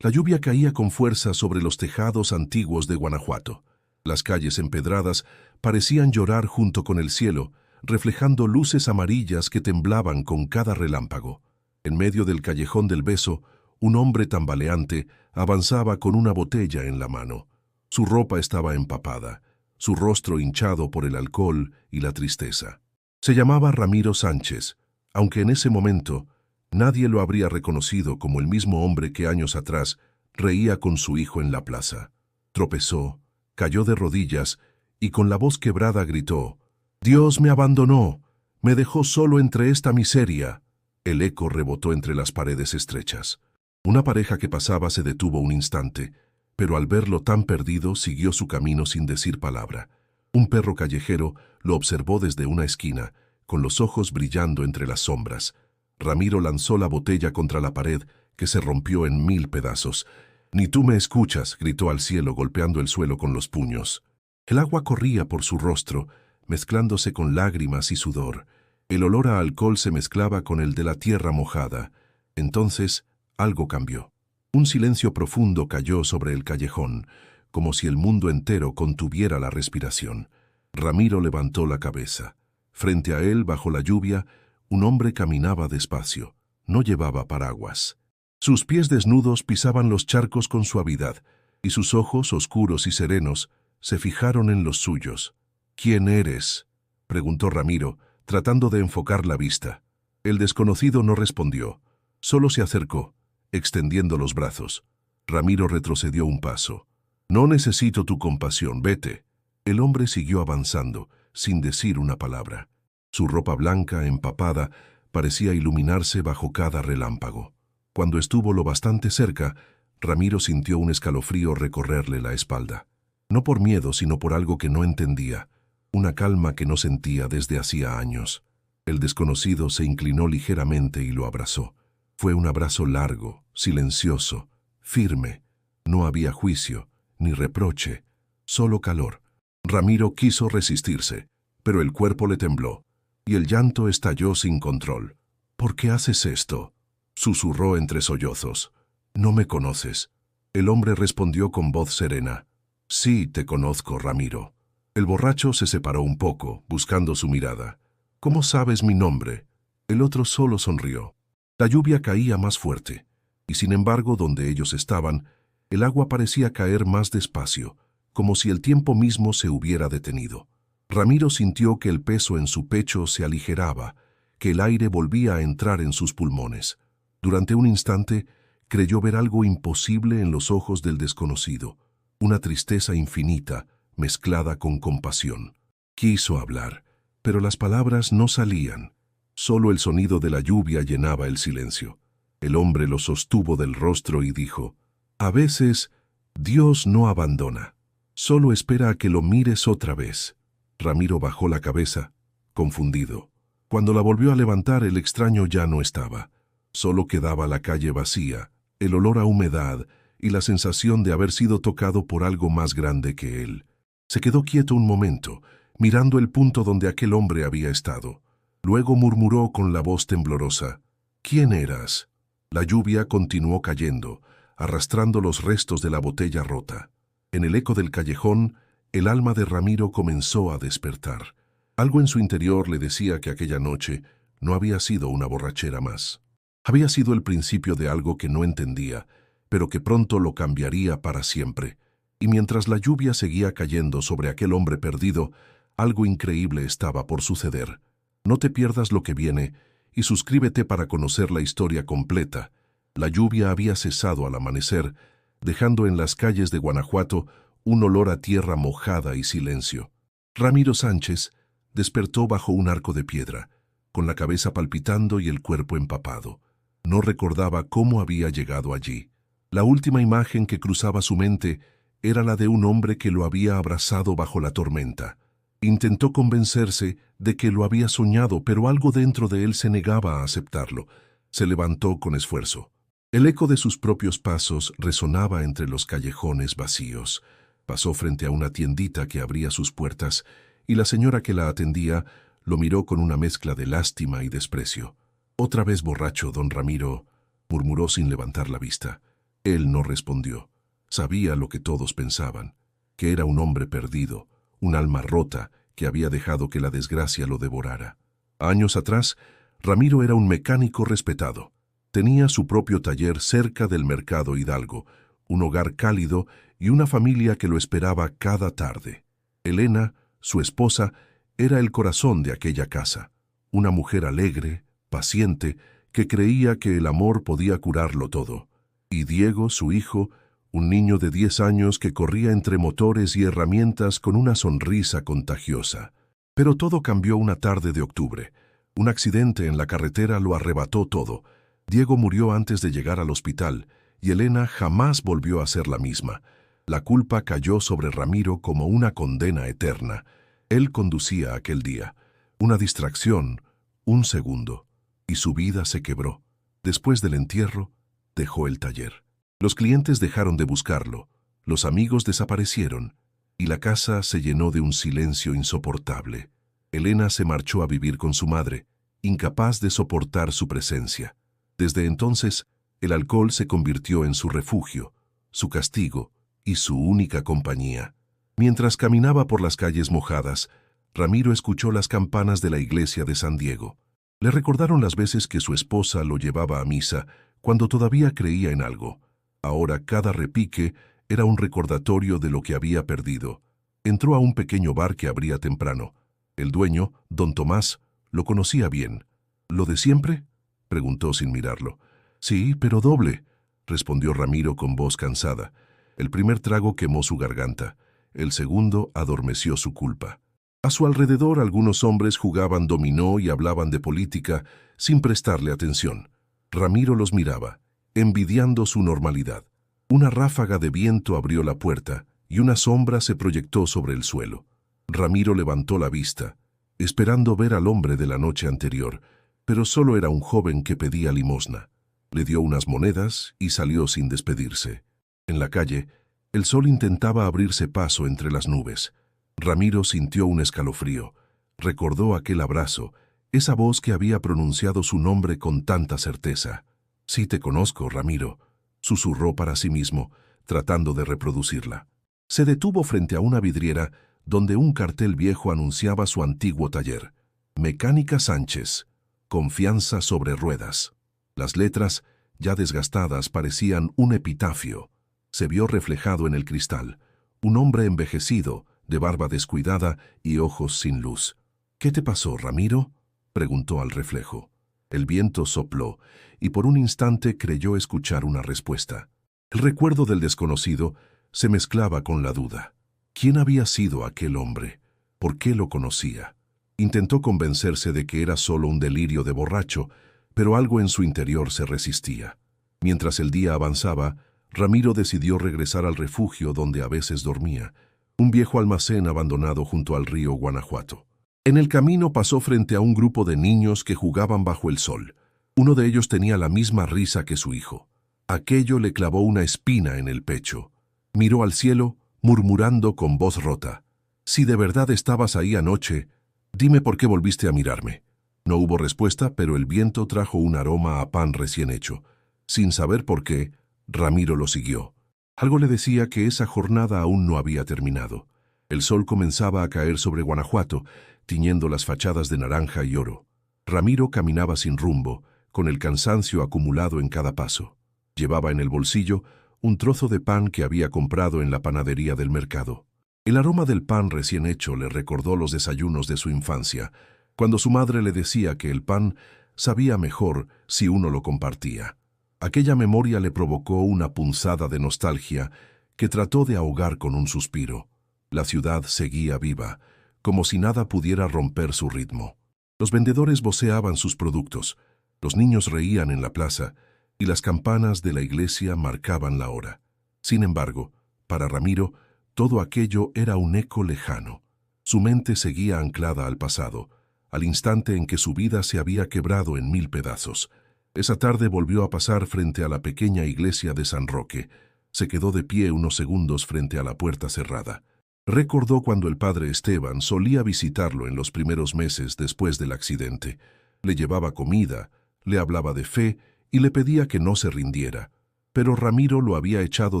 La lluvia caía con fuerza sobre los tejados antiguos de Guanajuato. Las calles empedradas parecían llorar junto con el cielo, reflejando luces amarillas que temblaban con cada relámpago. En medio del callejón del Beso, un hombre tambaleante avanzaba con una botella en la mano. Su ropa estaba empapada, su rostro hinchado por el alcohol y la tristeza. Se llamaba Ramiro Sánchez, aunque en ese momento nadie lo habría reconocido como el mismo hombre que años atrás reía con su hijo en la plaza. Tropezó, cayó de rodillas y con la voz quebrada gritó: «Dios me abandonó, me dejó solo entre esta miseria». El eco rebotó entre las paredes estrechas. Una pareja que pasaba se detuvo un instante, pero al verlo tan perdido siguió su camino sin decir palabra. Un perro callejero lo observó desde una esquina, con los ojos brillando entre las sombras. Ramiro lanzó la botella contra la pared, que se rompió en 1000 pedazos. «Ni tú me escuchas», gritó al cielo golpeando el suelo con los puños. El agua corría por su rostro, mezclándose con lágrimas y sudor. El olor a alcohol se mezclaba con el de la tierra mojada. Entonces, algo cambió. Un silencio profundo cayó sobre el callejón, como si el mundo entero contuviera la respiración. Ramiro levantó la cabeza. Frente a él, bajo la lluvia, un hombre caminaba despacio. No llevaba paraguas. Sus pies desnudos pisaban los charcos con suavidad, y sus ojos, oscuros y serenos, se fijaron en los suyos. «¿Quién eres?», preguntó Ramiro, tratando de enfocar la vista. El desconocido no respondió. Solo se acercó, extendiendo los brazos. Ramiro retrocedió un paso. «No necesito tu compasión, vete». El hombre siguió avanzando, sin decir una palabra. Su ropa blanca, empapada, parecía iluminarse bajo cada relámpago. Cuando estuvo lo bastante cerca, Ramiro sintió un escalofrío recorrerle la espalda. No por miedo, sino por algo que no entendía. Una calma que no sentía desde hacía años. El desconocido se inclinó ligeramente y lo abrazó. Fue un abrazo largo, silencioso, firme. No había juicio, ni reproche, solo calor. Ramiro quiso resistirse, pero el cuerpo le tembló, y el llanto estalló sin control. «¿Por qué haces esto?», susurró entre sollozos. «No me conoces». El hombre respondió con voz serena: «Sí, te conozco, Ramiro». El borracho se separó un poco, buscando su mirada. «¿Cómo sabes mi nombre?». El otro solo sonrió. La lluvia caía más fuerte, y sin embargo, donde ellos estaban, el agua parecía caer más despacio, como si el tiempo mismo se hubiera detenido. Ramiro sintió que el peso en su pecho se aligeraba, que el aire volvía a entrar en sus pulmones. Durante un instante, creyó ver algo imposible en los ojos del desconocido, una tristeza infinita, mezclada con compasión. Quiso hablar, pero las palabras no salían. Solo el sonido de la lluvia llenaba el silencio. El hombre lo sostuvo del rostro y dijo: «A veces, Dios no abandona. Solo espera a que lo mires otra vez». Ramiro bajó la cabeza, confundido. Cuando la volvió a levantar, el extraño ya no estaba. Solo quedaba la calle vacía, el olor a humedad y la sensación de haber sido tocado por algo más grande que él. Se quedó quieto un momento, mirando el punto donde aquel hombre había estado. Luego murmuró con la voz temblorosa: «¿Quién eras?». La lluvia continuó cayendo, arrastrando los restos de la botella rota. En el eco del callejón, el alma de Ramiro comenzó a despertar. Algo en su interior le decía que aquella noche no había sido una borrachera más. Había sido el principio de algo que no entendía, pero que pronto lo cambiaría para siempre. Y mientras la lluvia seguía cayendo sobre aquel hombre perdido, algo increíble estaba por suceder. No te pierdas lo que viene y suscríbete para conocer la historia completa. La lluvia había cesado al amanecer, dejando en las calles de Guanajuato un olor a tierra mojada y silencio. Ramiro Sánchez despertó bajo un arco de piedra, con la cabeza palpitando y el cuerpo empapado. No recordaba cómo había llegado allí. La última imagen que cruzaba su mente era la de un hombre que lo había abrazado bajo la tormenta. Intentó convencerse de que lo había soñado, pero algo dentro de él se negaba a aceptarlo. Se levantó con esfuerzo. El eco de sus propios pasos resonaba entre los callejones vacíos. Pasó frente a una tiendita que abría sus puertas, y la señora que la atendía lo miró con una mezcla de lástima y desprecio. «Otra vez borracho, don Ramiro», murmuró sin levantar la vista. Él no respondió. Sabía lo que todos pensaban, que era un hombre perdido, un alma rota que había dejado que la desgracia lo devorara. Años atrás, Ramiro era un mecánico respetado. Tenía su propio taller cerca del mercado Hidalgo, un hogar cálido y una familia que lo esperaba cada tarde. Elena, su esposa, era el corazón de aquella casa, una mujer alegre, paciente, que creía que el amor podía curarlo todo. Y Diego, su hijo, un niño de 10 años que corría entre motores y herramientas con una sonrisa contagiosa. Pero todo cambió una tarde de octubre. Un accidente en la carretera lo arrebató todo. Diego murió antes de llegar al hospital y Elena jamás volvió a ser la misma. La culpa cayó sobre Ramiro como una condena eterna. Él conducía aquel día. Una distracción, un segundo, y su vida se quebró. Después del entierro, dejó el taller. Los clientes dejaron de buscarlo, los amigos desaparecieron, y la casa se llenó de un silencio insoportable. Elena se marchó a vivir con su madre, incapaz de soportar su presencia. Desde entonces, el alcohol se convirtió en su refugio, su castigo y su única compañía. Mientras caminaba por las calles mojadas, Ramiro escuchó las campanas de la iglesia de San Diego. Le recordaron las veces que su esposa lo llevaba a misa cuando todavía creía en algo. Ahora cada repique era un recordatorio de lo que había perdido. Entró a un pequeño bar que abría temprano. El dueño, don Tomás, lo conocía bien. ¿Lo de siempre?, preguntó sin mirarlo. Sí, pero doble, respondió Ramiro con voz cansada. El primer trago quemó su garganta. El segundo adormeció su culpa. A su alrededor algunos hombres jugaban dominó y hablaban de política sin prestarle atención. Ramiro los miraba, envidiando su normalidad. Una ráfaga de viento abrió la puerta y una sombra se proyectó sobre el suelo. Ramiro levantó la vista, esperando ver al hombre de la noche anterior, pero solo era un joven que pedía limosna. Le dio unas monedas y salió sin despedirse. En la calle, el sol intentaba abrirse paso entre las nubes. Ramiro sintió un escalofrío. Recordó aquel abrazo, esa voz que había pronunciado su nombre con tanta certeza. «Sí te conozco, Ramiro», susurró para sí mismo, tratando de reproducirla. Se detuvo frente a una vidriera donde un cartel viejo anunciaba su antiguo taller. Mecánica Sánchez, confianza sobre ruedas. Las letras, ya desgastadas, parecían un epitafio. Se vio reflejado en el cristal, un hombre envejecido, de barba descuidada y ojos sin luz. «¿Qué te pasó, Ramiro?», preguntó al reflejo. El viento sopló, y por un instante creyó escuchar una respuesta. El recuerdo del desconocido se mezclaba con la duda. ¿Quién había sido aquel hombre? ¿Por qué lo conocía? Intentó convencerse de que era solo un delirio de borracho, pero algo en su interior se resistía. Mientras el día avanzaba, Ramiro decidió regresar al refugio donde a veces dormía, un viejo almacén abandonado junto al río Guanajuato. En el camino pasó frente a un grupo de niños que jugaban bajo el sol. Uno de ellos tenía la misma risa que su hijo. Aquello le clavó una espina en el pecho. Miró al cielo, murmurando con voz rota: «Si de verdad estabas ahí anoche, dime por qué volviste a mirarme». No hubo respuesta, pero el viento trajo un aroma a pan recién hecho. Sin saber por qué, Ramiro lo siguió. Algo le decía que esa jornada aún no había terminado. El sol comenzaba a caer sobre Guanajuato, tiñendo las fachadas de naranja y oro. Ramiro caminaba sin rumbo, con el cansancio acumulado en cada paso. Llevaba en el bolsillo un trozo de pan que había comprado en la panadería del mercado. El aroma del pan recién hecho le recordó los desayunos de su infancia, cuando su madre le decía que el pan sabía mejor si uno lo compartía. Aquella memoria le provocó una punzada de nostalgia que trató de ahogar con un suspiro. La ciudad seguía viva, como si nada pudiera romper su ritmo. Los vendedores voceaban sus productos, los niños reían en la plaza y las campanas de la iglesia marcaban la hora. Sin embargo, para Ramiro, todo aquello era un eco lejano. Su mente seguía anclada al pasado, al instante en que su vida se había quebrado en 1000 pedazos. Esa tarde volvió a pasar frente a la pequeña iglesia de San Roque. Se quedó de pie unos segundos frente a la puerta cerrada. Recordó cuando el padre Esteban solía visitarlo en los primeros meses después del accidente. Le llevaba comida, le hablaba de fe y le pedía que no se rindiera. pero Ramiro lo había echado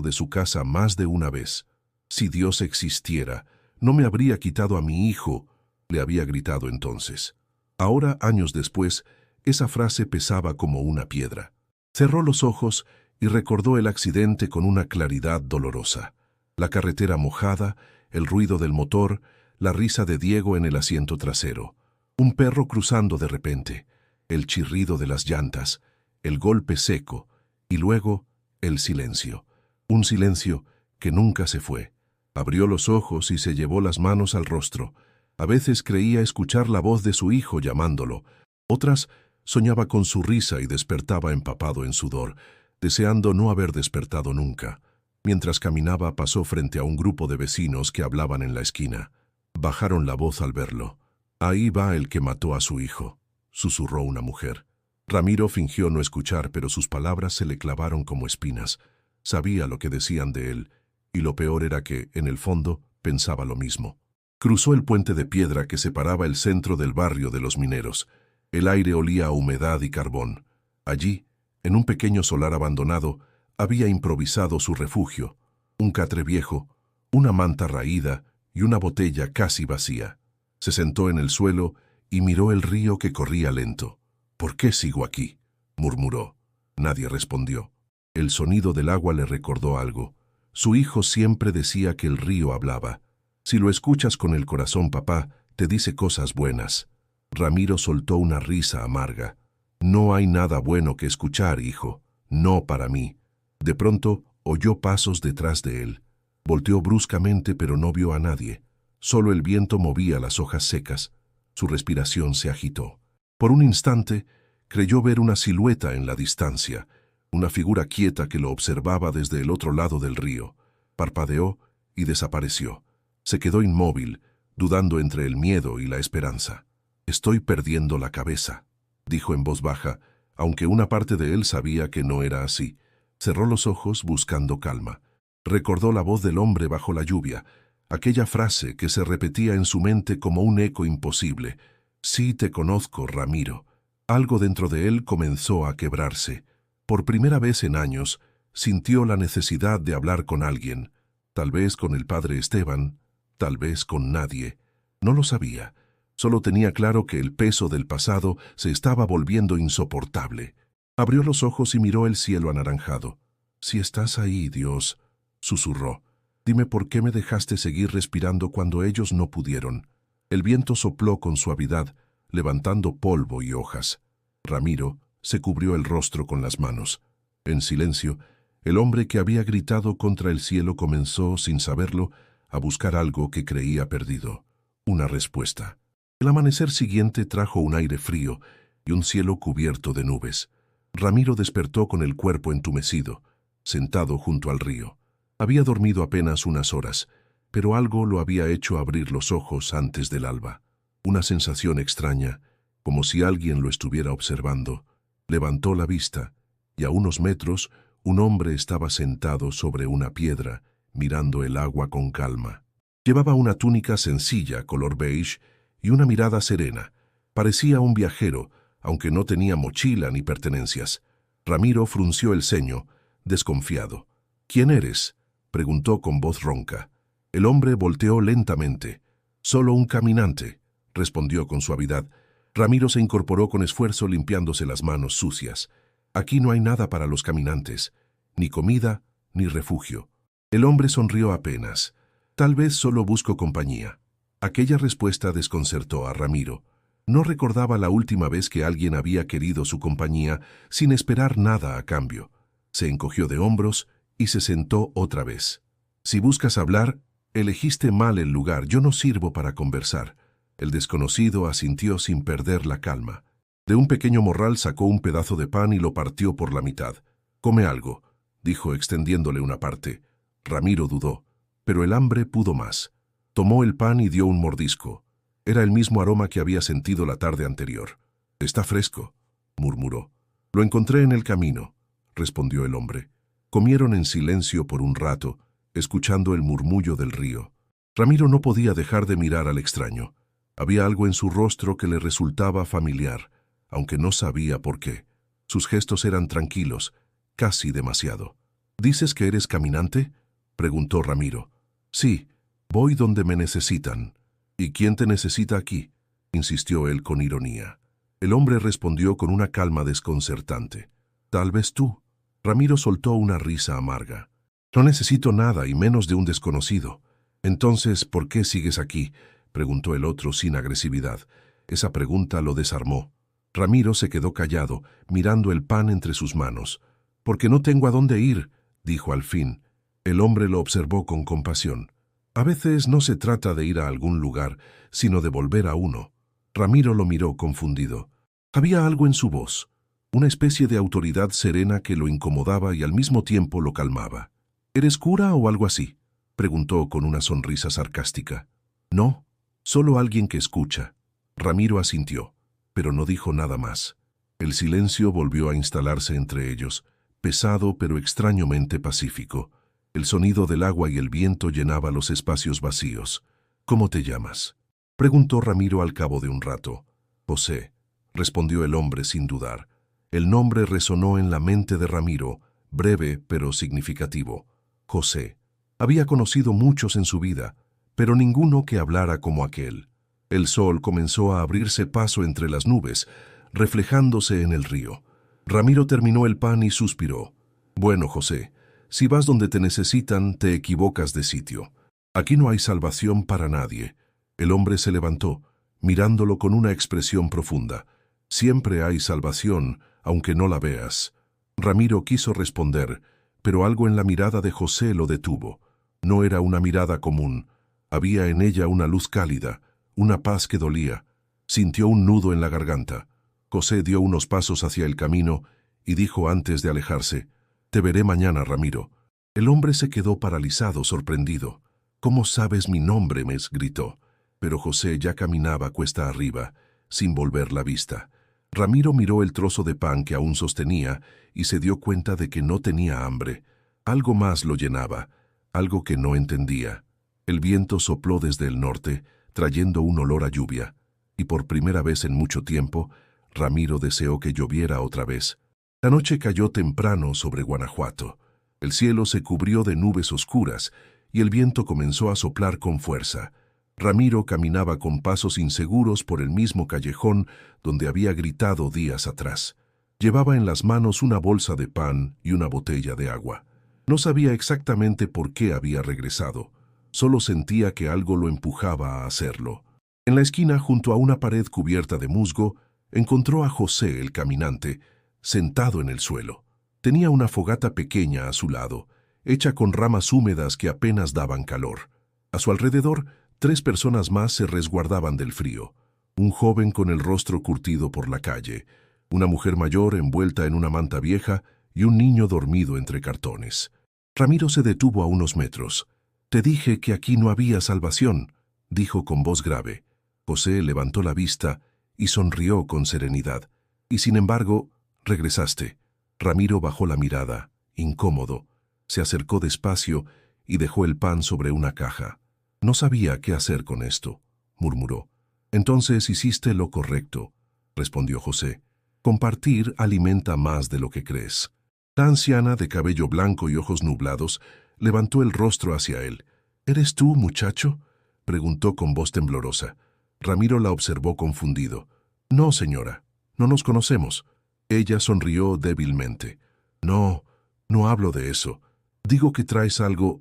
de su casa más de una vez. «Si Dios existiera, no me habría quitado a mi hijo», le había gritado entonces. Ahora, años después, esa frase pesaba como una piedra. Cerró los ojos y recordó el accidente con una claridad dolorosa. La carretera mojada, el ruido del motor, la risa de Diego en el asiento trasero, un perro cruzando de repente, el chirrido de las llantas, el golpe seco y luego el silencio. Un silencio que nunca se fue. Abrió los ojos y se llevó las manos al rostro. A veces creía escuchar la voz de su hijo llamándolo. Otras soñaba con su risa y despertaba empapado en sudor, deseando no haber despertado nunca. Mientras caminaba pasó frente a un grupo de vecinos que hablaban en la esquina. Bajaron la voz al verlo. «Ahí va el que mató a su hijo», susurró una mujer. Ramiro fingió no escuchar, pero sus palabras se le clavaron como espinas. Sabía lo que decían de él, y lo peor era que, en el fondo, pensaba lo mismo. Cruzó el puente de piedra que separaba el centro del barrio de los mineros. El aire olía a humedad y carbón. Allí, en un pequeño solar abandonado, había improvisado su refugio, un catre viejo, una manta raída y una botella casi vacía. Se sentó en el suelo y miró el río que corría lento. «¿Por qué sigo aquí?», murmuró. Nadie respondió. El sonido del agua le recordó algo. Su hijo siempre decía que el río hablaba. «Si lo escuchas con el corazón, papá, te dice cosas buenas». Ramiro soltó una risa amarga. «No hay nada bueno que escuchar, hijo. No para mí». De pronto oyó pasos detrás de él. Volteó bruscamente, pero no vio a nadie. Solo el viento movía las hojas secas. Su respiración se agitó. Por un instante, creyó ver una silueta en la distancia, una figura quieta que lo observaba desde el otro lado del río. Parpadeó y desapareció. Se quedó inmóvil, dudando entre el miedo y la esperanza. «Estoy perdiendo la cabeza», dijo en voz baja, aunque una parte de él sabía que no era así. Cerró los ojos buscando calma. Recordó la voz del hombre bajo la lluvia, aquella frase que se repetía en su mente como un eco imposible. «Sí te conozco, Ramiro». Algo dentro de él comenzó a quebrarse. Por primera vez en años, sintió la necesidad de hablar con alguien. Tal vez con el padre Esteban, tal vez con nadie. No lo sabía. Solo tenía claro que el peso del pasado se estaba volviendo insoportable. Abrió los ojos y miró el cielo anaranjado. «Si estás ahí, Dios», susurró, «dime por qué me dejaste seguir respirando cuando ellos no pudieron». El viento sopló con suavidad, levantando polvo y hojas. Ramiro se cubrió el rostro con las manos. En silencio, el hombre que había gritado contra el cielo comenzó, sin saberlo, a buscar algo que creía perdido. Una respuesta. El amanecer siguiente trajo un aire frío y un cielo cubierto de nubes. Ramiro despertó con el cuerpo entumecido, sentado junto al río. Había dormido apenas unas horas, pero algo lo había hecho abrir los ojos antes del alba. Una sensación extraña, como si alguien lo estuviera observando. Levantó la vista, y a unos metros un hombre estaba sentado sobre una piedra, mirando el agua con calma. Llevaba una túnica sencilla, color beige, y una mirada serena. Parecía un viajero, aunque no tenía mochila ni pertenencias. Ramiro frunció el ceño, desconfiado. «¿Quién eres?», preguntó con voz ronca. El hombre volteó lentamente. «Solo un caminante», respondió con suavidad. Ramiro se incorporó con esfuerzo limpiándose las manos sucias. «Aquí no hay nada para los caminantes, ni comida, ni refugio». El hombre sonrió apenas. «Tal vez solo busco compañía». Aquella respuesta desconcertó a Ramiro. No recordaba la última vez que alguien había querido su compañía sin esperar nada a cambio. Se encogió de hombros y se sentó otra vez. «Si buscas hablar, elegiste mal el lugar. Yo no sirvo para conversar». El desconocido asintió sin perder la calma. De un pequeño morral sacó un pedazo de pan y lo partió por la mitad. «Come algo», dijo extendiéndole una parte. Ramiro dudó, pero el hambre pudo más. Tomó el pan y dio un mordisco. Era el mismo aroma que había sentido la tarde anterior. «Está fresco», murmuró. «Lo encontré en el camino», respondió el hombre. Comieron en silencio por un rato, escuchando el murmullo del río. Ramiro no podía dejar de mirar al extraño. Había algo en su rostro que le resultaba familiar, aunque no sabía por qué. Sus gestos eran tranquilos, casi demasiado. ¿Dices que eres caminante?, preguntó Ramiro. Sí, voy donde me necesitan. ¿Y quién te necesita aquí?, insistió él con ironía. El hombre respondió con una calma desconcertante. Tal vez tú. Ramiro soltó una risa amarga. No necesito nada y menos de un desconocido. Entonces, ¿por qué sigues aquí?, preguntó el otro sin agresividad. Esa pregunta lo desarmó. Ramiro se quedó callado, mirando el pan entre sus manos. Porque no tengo a dónde ir, dijo al fin. El hombre lo observó con compasión. A veces no se trata de ir a algún lugar, sino de volver a uno. Ramiro lo miró confundido. Había algo en su voz, una especie de autoridad serena que lo incomodaba y al mismo tiempo lo calmaba. ¿Eres cura o algo así?, preguntó con una sonrisa sarcástica. No, solo alguien que escucha. Ramiro asintió, pero no dijo nada más. El silencio volvió a instalarse entre ellos, pesado pero extrañamente pacífico. El sonido del agua y el viento llenaba los espacios vacíos. ¿Cómo te llamas?, preguntó Ramiro al cabo de un rato. José, respondió el hombre sin dudar. El nombre resonó en la mente de Ramiro, breve pero significativo. José. Había conocido muchos en su vida, pero ninguno que hablara como aquel. El sol comenzó a abrirse paso entre las nubes, reflejándose en el río. Ramiro terminó el pan y suspiró. Bueno, José, si vas donde te necesitan, te equivocas de sitio. Aquí no hay salvación para nadie. El hombre se levantó, mirándolo con una expresión profunda. Siempre hay salvación, aunque no la veas. Ramiro quiso responder, pero algo en la mirada de José lo detuvo. No era una mirada común. Había en ella una luz cálida, una paz que dolía. Sintió un nudo en la garganta. José dio unos pasos hacia el camino y dijo antes de alejarse: «Te veré mañana, Ramiro». El hombre se quedó paralizado, sorprendido. «¿Cómo sabes mi nombre?», me gritó. Pero José ya caminaba cuesta arriba, sin volver la vista. Ramiro miró el trozo de pan que aún sostenía y se dio cuenta de que no tenía hambre. Algo más lo llenaba, algo que no entendía. El viento sopló desde el norte, trayendo un olor a lluvia, y por primera vez en mucho tiempo, Ramiro deseó que lloviera otra vez. La noche cayó temprano sobre Guanajuato. El cielo se cubrió de nubes oscuras y el viento comenzó a soplar con fuerza. Ramiro caminaba con pasos inseguros por el mismo callejón donde había gritado días atrás. Llevaba en las manos una bolsa de pan y una botella de agua. No sabía exactamente por qué había regresado. Solo sentía que algo lo empujaba a hacerlo. En la esquina, junto a una pared cubierta de musgo, encontró a José, el caminante, sentado en el suelo. Tenía una fogata pequeña a su lado, hecha con ramas húmedas que apenas daban calor. A su alrededor, 3 personas más se resguardaban del frío. Un joven con el rostro curtido por la calle, una mujer mayor envuelta en una manta vieja y un niño dormido entre cartones. Ramiro se detuvo a unos metros. «Te dije que aquí no había salvación», dijo con voz grave. José levantó la vista y sonrió con serenidad. «Y sin embargo, regresaste». Ramiro bajó la mirada, incómodo. Se acercó despacio y dejó el pan sobre una caja. «No sabía qué hacer con esto», murmuró. «Entonces hiciste lo correcto», respondió José. «Compartir alimenta más de lo que crees». La anciana, de cabello blanco y ojos nublados, levantó el rostro hacia él. «¿Eres tú, muchacho?», preguntó con voz temblorosa. Ramiro la observó confundido. «No, señora, no nos conocemos». Ella sonrió débilmente. «No, no hablo de eso. Digo que traes algo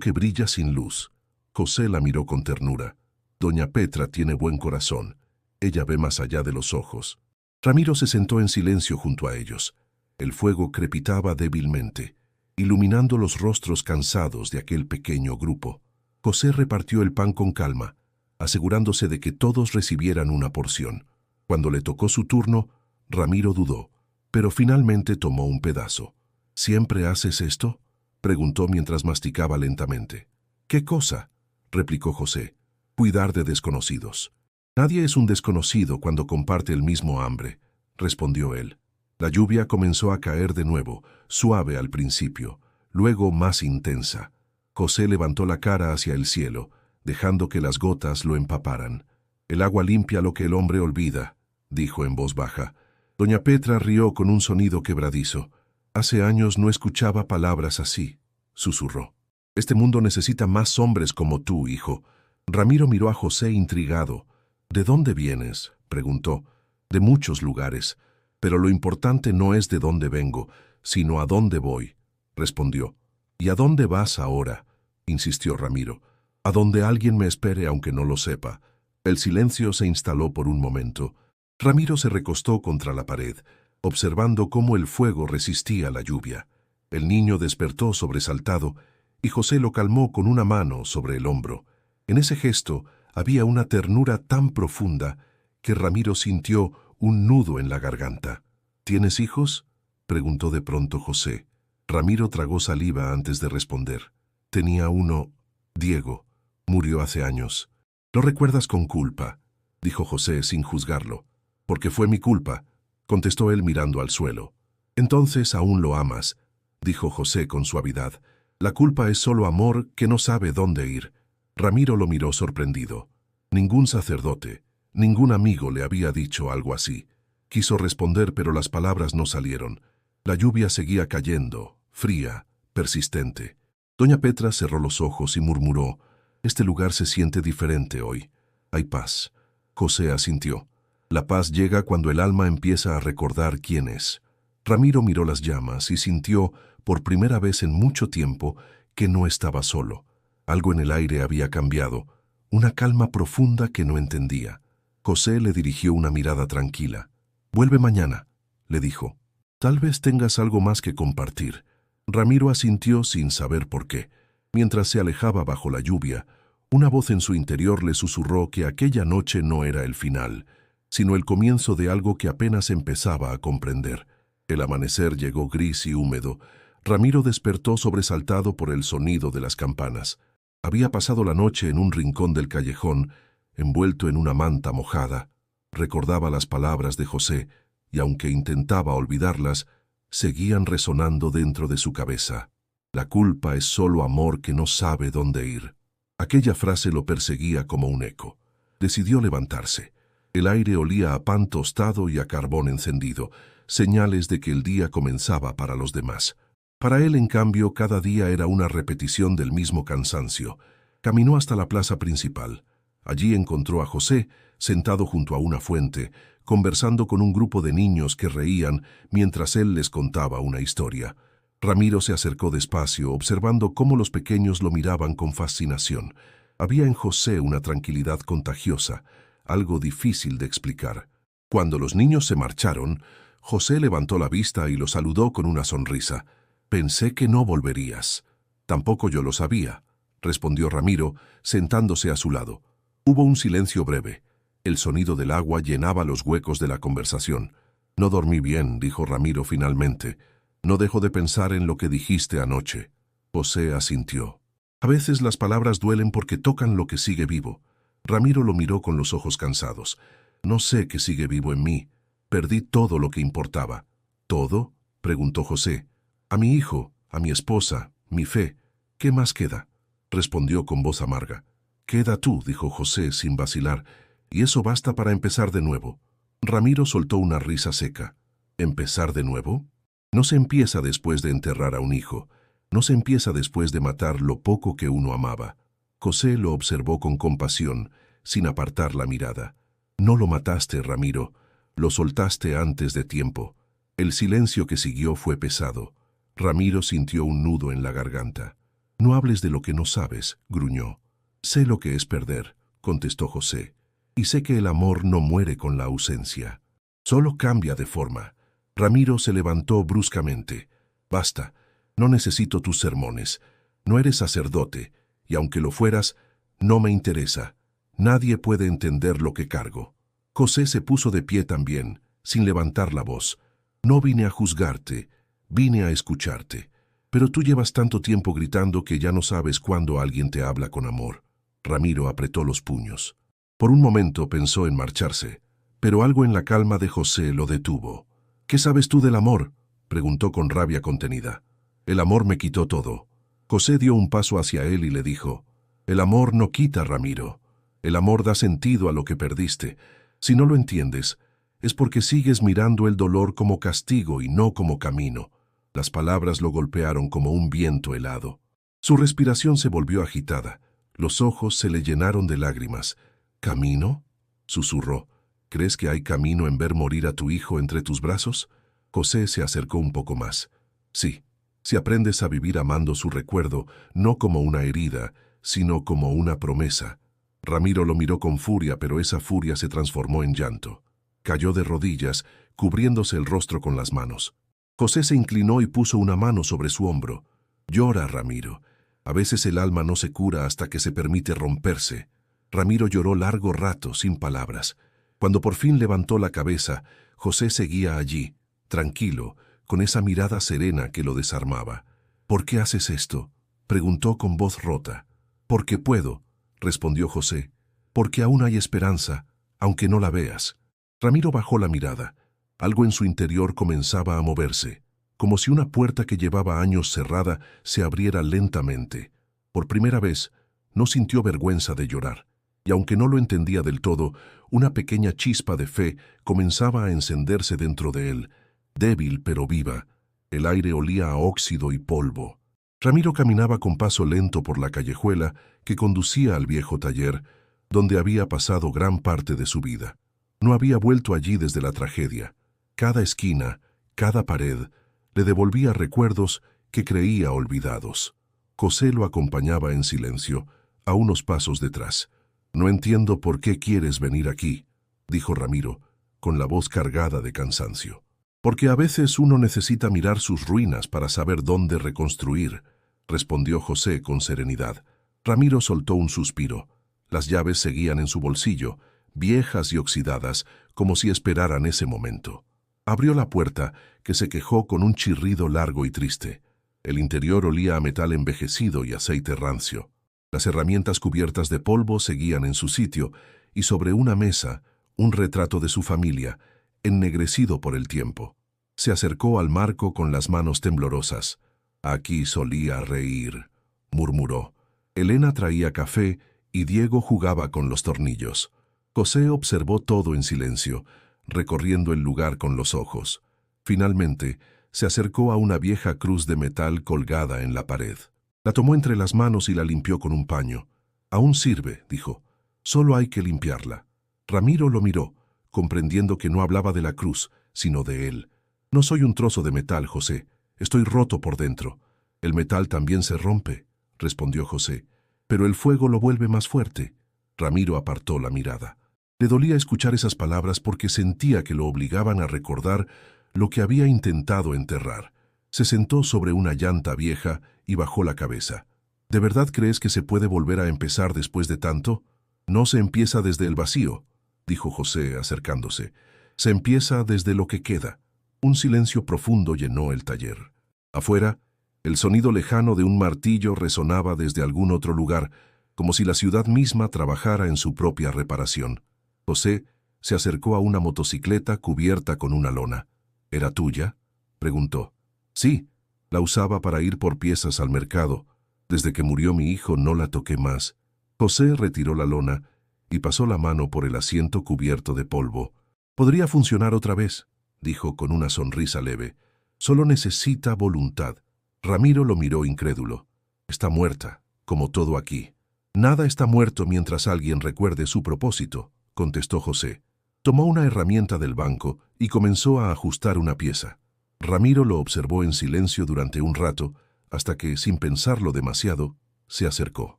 que brilla sin luz». José la miró con ternura. «Doña Petra tiene buen corazón. Ella ve más allá de los ojos». Ramiro se sentó en silencio junto a ellos. El fuego crepitaba débilmente, iluminando los rostros cansados de aquel pequeño grupo. José repartió el pan con calma, asegurándose de que todos recibieran una porción. Cuando le tocó su turno, Ramiro dudó, pero finalmente tomó un pedazo. «¿Siempre haces esto?», preguntó mientras masticaba lentamente. «¿Qué cosa?», replicó José. «Cuidar de desconocidos». «Nadie es un desconocido cuando comparte el mismo hambre», respondió él. La lluvia comenzó a caer de nuevo, suave al principio, luego más intensa. José levantó la cara hacia el cielo, dejando que las gotas lo empaparan. «El agua limpia lo que el hombre olvida», dijo en voz baja. Doña Petra rió con un sonido quebradizo. Hace años no escuchaba palabras así, susurró. Este mundo necesita más hombres como tú, hijo. Ramiro miró a José intrigado. ¿De dónde vienes?, preguntó. De muchos lugares, pero lo importante no es de dónde vengo, sino a dónde voy, respondió. ¿Y a dónde vas ahora?, insistió Ramiro. A donde alguien me espere aunque no lo sepa. El silencio se instaló por un momento. Ramiro se recostó contra la pared, observando cómo el fuego resistía la lluvia. El niño despertó sobresaltado y José lo calmó con una mano sobre el hombro. En ese gesto había una ternura tan profunda que Ramiro sintió un nudo en la garganta. ¿Tienes hijos?, preguntó de pronto José. Ramiro tragó saliva antes de responder. Tenía uno, Diego. Murió hace años. Lo recuerdas con culpa, dijo José sin juzgarlo. Porque fue mi culpa, contestó él mirando al suelo. Entonces aún lo amas, dijo José con suavidad. La culpa es solo amor que no sabe dónde ir. Ramiro lo miró sorprendido. Ningún sacerdote, ningún amigo le había dicho algo así. Quiso responder, pero las palabras no salieron. La lluvia seguía cayendo, fría, persistente. Doña Petra cerró los ojos y murmuró: «Este lugar se siente diferente hoy. Hay paz». José asintió. La paz llega cuando el alma empieza a recordar quién es. Ramiro miró las llamas y sintió, por primera vez en mucho tiempo, que no estaba solo. Algo en el aire había cambiado, una calma profunda que no entendía. José le dirigió una mirada tranquila. «Vuelve mañana», le dijo. «Tal vez tengas algo más que compartir». Ramiro asintió sin saber por qué. Mientras se alejaba bajo la lluvia, una voz en su interior le susurró que aquella noche no era el final, sino el comienzo de algo que apenas empezaba a comprender. El amanecer llegó gris y húmedo. Ramiro despertó sobresaltado por el sonido de las campanas. Había pasado la noche en un rincón del callejón, envuelto en una manta mojada. Recordaba las palabras de José, y aunque intentaba olvidarlas, seguían resonando dentro de su cabeza. La culpa es solo amor que no sabe dónde ir. Aquella frase lo perseguía como un eco. Decidió levantarse. El aire olía a pan tostado y a carbón encendido, señales de que el día comenzaba para los demás. Para él, en cambio, cada día era una repetición del mismo cansancio. Caminó hasta la plaza principal. Allí encontró a José, sentado junto a una fuente, conversando con un grupo de niños que reían mientras él les contaba una historia. Ramiro se acercó despacio, observando cómo los pequeños lo miraban con fascinación. Había en José una tranquilidad contagiosa, algo difícil de explicar. Cuando los niños se marcharon, José levantó la vista y lo saludó con una sonrisa. «Pensé que no volverías». «Tampoco yo lo sabía», respondió Ramiro, sentándose a su lado. Hubo un silencio breve. El sonido del agua llenaba los huecos de la conversación. «No dormí bien», dijo Ramiro finalmente. «No dejo de pensar en lo que dijiste anoche». José asintió. «A veces las palabras duelen porque tocan lo que sigue vivo». Ramiro lo miró con los ojos cansados. «No sé qué sigue vivo en mí. Perdí todo lo que importaba». «¿Todo?», preguntó José. «A mi hijo, a mi esposa, mi fe. ¿Qué más queda?», respondió con voz amarga. «Queda tú», dijo José sin vacilar, «y eso basta para empezar de nuevo». Ramiro soltó una risa seca. «¿Empezar de nuevo?». No se empieza después de enterrar a un hijo. No se empieza después de matar lo poco que uno amaba. José lo observó con compasión, sin apartar la mirada. «No lo mataste, Ramiro. Lo soltaste antes de tiempo». El silencio que siguió fue pesado. Ramiro sintió un nudo en la garganta. «No hables de lo que no sabes», gruñó. «Sé lo que es perder», contestó José. «Y sé que el amor no muere con la ausencia. Solo cambia de forma». Ramiro se levantó bruscamente. «Basta. No necesito tus sermones. No eres sacerdote, y aunque lo fueras, no me interesa. Nadie puede entender lo que cargo». José se puso de pie también, sin levantar la voz. «No vine a juzgarte, vine a escucharte. Pero tú llevas tanto tiempo gritando que ya no sabes cuándo alguien te habla con amor». Ramiro apretó los puños. Por un momento pensó en marcharse, pero algo en la calma de José lo detuvo. «¿Qué sabes tú del amor?», preguntó con rabia contenida. «El amor me quitó todo». José dio un paso hacia él y le dijo: «El amor no quita, Ramiro. El amor da sentido a lo que perdiste. Si no lo entiendes, es porque sigues mirando el dolor como castigo y no como camino». Las palabras lo golpearon como un viento helado. Su respiración se volvió agitada. Los ojos se le llenaron de lágrimas. ¿Camino?, susurró. ¿Crees que hay camino en ver morir a tu hijo entre tus brazos? José se acercó un poco más. Sí, si aprendes a vivir amando su recuerdo, no como una herida, sino como una promesa. Ramiro lo miró con furia, pero esa furia se transformó en llanto. Cayó de rodillas, cubriéndose el rostro con las manos. José se inclinó y puso una mano sobre su hombro. Llora, Ramiro. A veces el alma no se cura hasta que se permite romperse. Ramiro lloró largo rato, sin palabras. Cuando por fin levantó la cabeza, José seguía allí, tranquilo, con esa mirada serena que lo desarmaba. ¿Por qué haces esto?, preguntó con voz rota. Porque puedo, respondió José. Porque aún hay esperanza, aunque no la veas. Ramiro bajó la mirada. Algo en su interior comenzaba a moverse, como si una puerta que llevaba años cerrada se abriera lentamente. Por primera vez, no sintió vergüenza de llorar, y aunque no lo entendía del todo, una pequeña chispa de fe comenzaba a encenderse dentro de él, débil pero viva. El aire olía a óxido y polvo. Ramiro caminaba con paso lento por la callejuela que conducía al viejo taller, donde había pasado gran parte de su vida. No había vuelto allí desde la tragedia. Cada esquina, cada pared, le devolvía recuerdos que creía olvidados. José lo acompañaba en silencio, a unos pasos detrás. «No entiendo por qué quieres venir aquí», dijo Ramiro, con la voz cargada de cansancio. «Porque a veces uno necesita mirar sus ruinas para saber dónde reconstruir», respondió José con serenidad. Ramiro soltó un suspiro. Las llaves seguían en su bolsillo, viejas y oxidadas, como si esperaran ese momento. Abrió la puerta, que se quejó con un chirrido largo y triste. El interior olía a metal envejecido y aceite rancio. Las herramientas cubiertas de polvo seguían en su sitio, y sobre una mesa, un retrato de su familia, ennegrecido por el tiempo. Se acercó al marco con las manos temblorosas. «Aquí solía reír», murmuró. Elena traía café y Diego jugaba con los tornillos. José observó todo en silencio, recorriendo el lugar con los ojos. Finalmente, se acercó a una vieja cruz de metal colgada en la pared. La tomó entre las manos y la limpió con un paño. «Aún sirve», dijo. «Solo hay que limpiarla». Ramiro lo miró, comprendiendo que no hablaba de la cruz, sino de él. «No soy un trozo de metal, José. Estoy roto por dentro». «El metal también se rompe», respondió José. «Pero el fuego lo vuelve más fuerte». Ramiro apartó la mirada. Le dolía escuchar esas palabras porque sentía que lo obligaban a recordar lo que había intentado enterrar. Se sentó sobre una llanta vieja y bajó la cabeza. «¿De verdad crees que se puede volver a empezar después de tanto?» «No se empieza desde el vacío», dijo José acercándose. «Se empieza desde lo que queda». Un silencio profundo llenó el taller. Afuera, el sonido lejano de un martillo resonaba desde algún otro lugar, como si la ciudad misma trabajara en su propia reparación. José se acercó a una motocicleta cubierta con una lona. «¿Era tuya?», preguntó. «Sí, la usaba para ir por piezas al mercado. Desde que murió mi hijo no la toqué más». José retiró la lona y pasó la mano por el asiento cubierto de polvo. «Podría funcionar otra vez», dijo con una sonrisa leve. «Solo necesita voluntad». Ramiro lo miró incrédulo. «Está muerta, como todo aquí». «Nada está muerto mientras alguien recuerde su propósito», contestó José. Tomó una herramienta del banco y comenzó a ajustar una pieza. Ramiro lo observó en silencio durante un rato, hasta que, sin pensarlo demasiado, se acercó.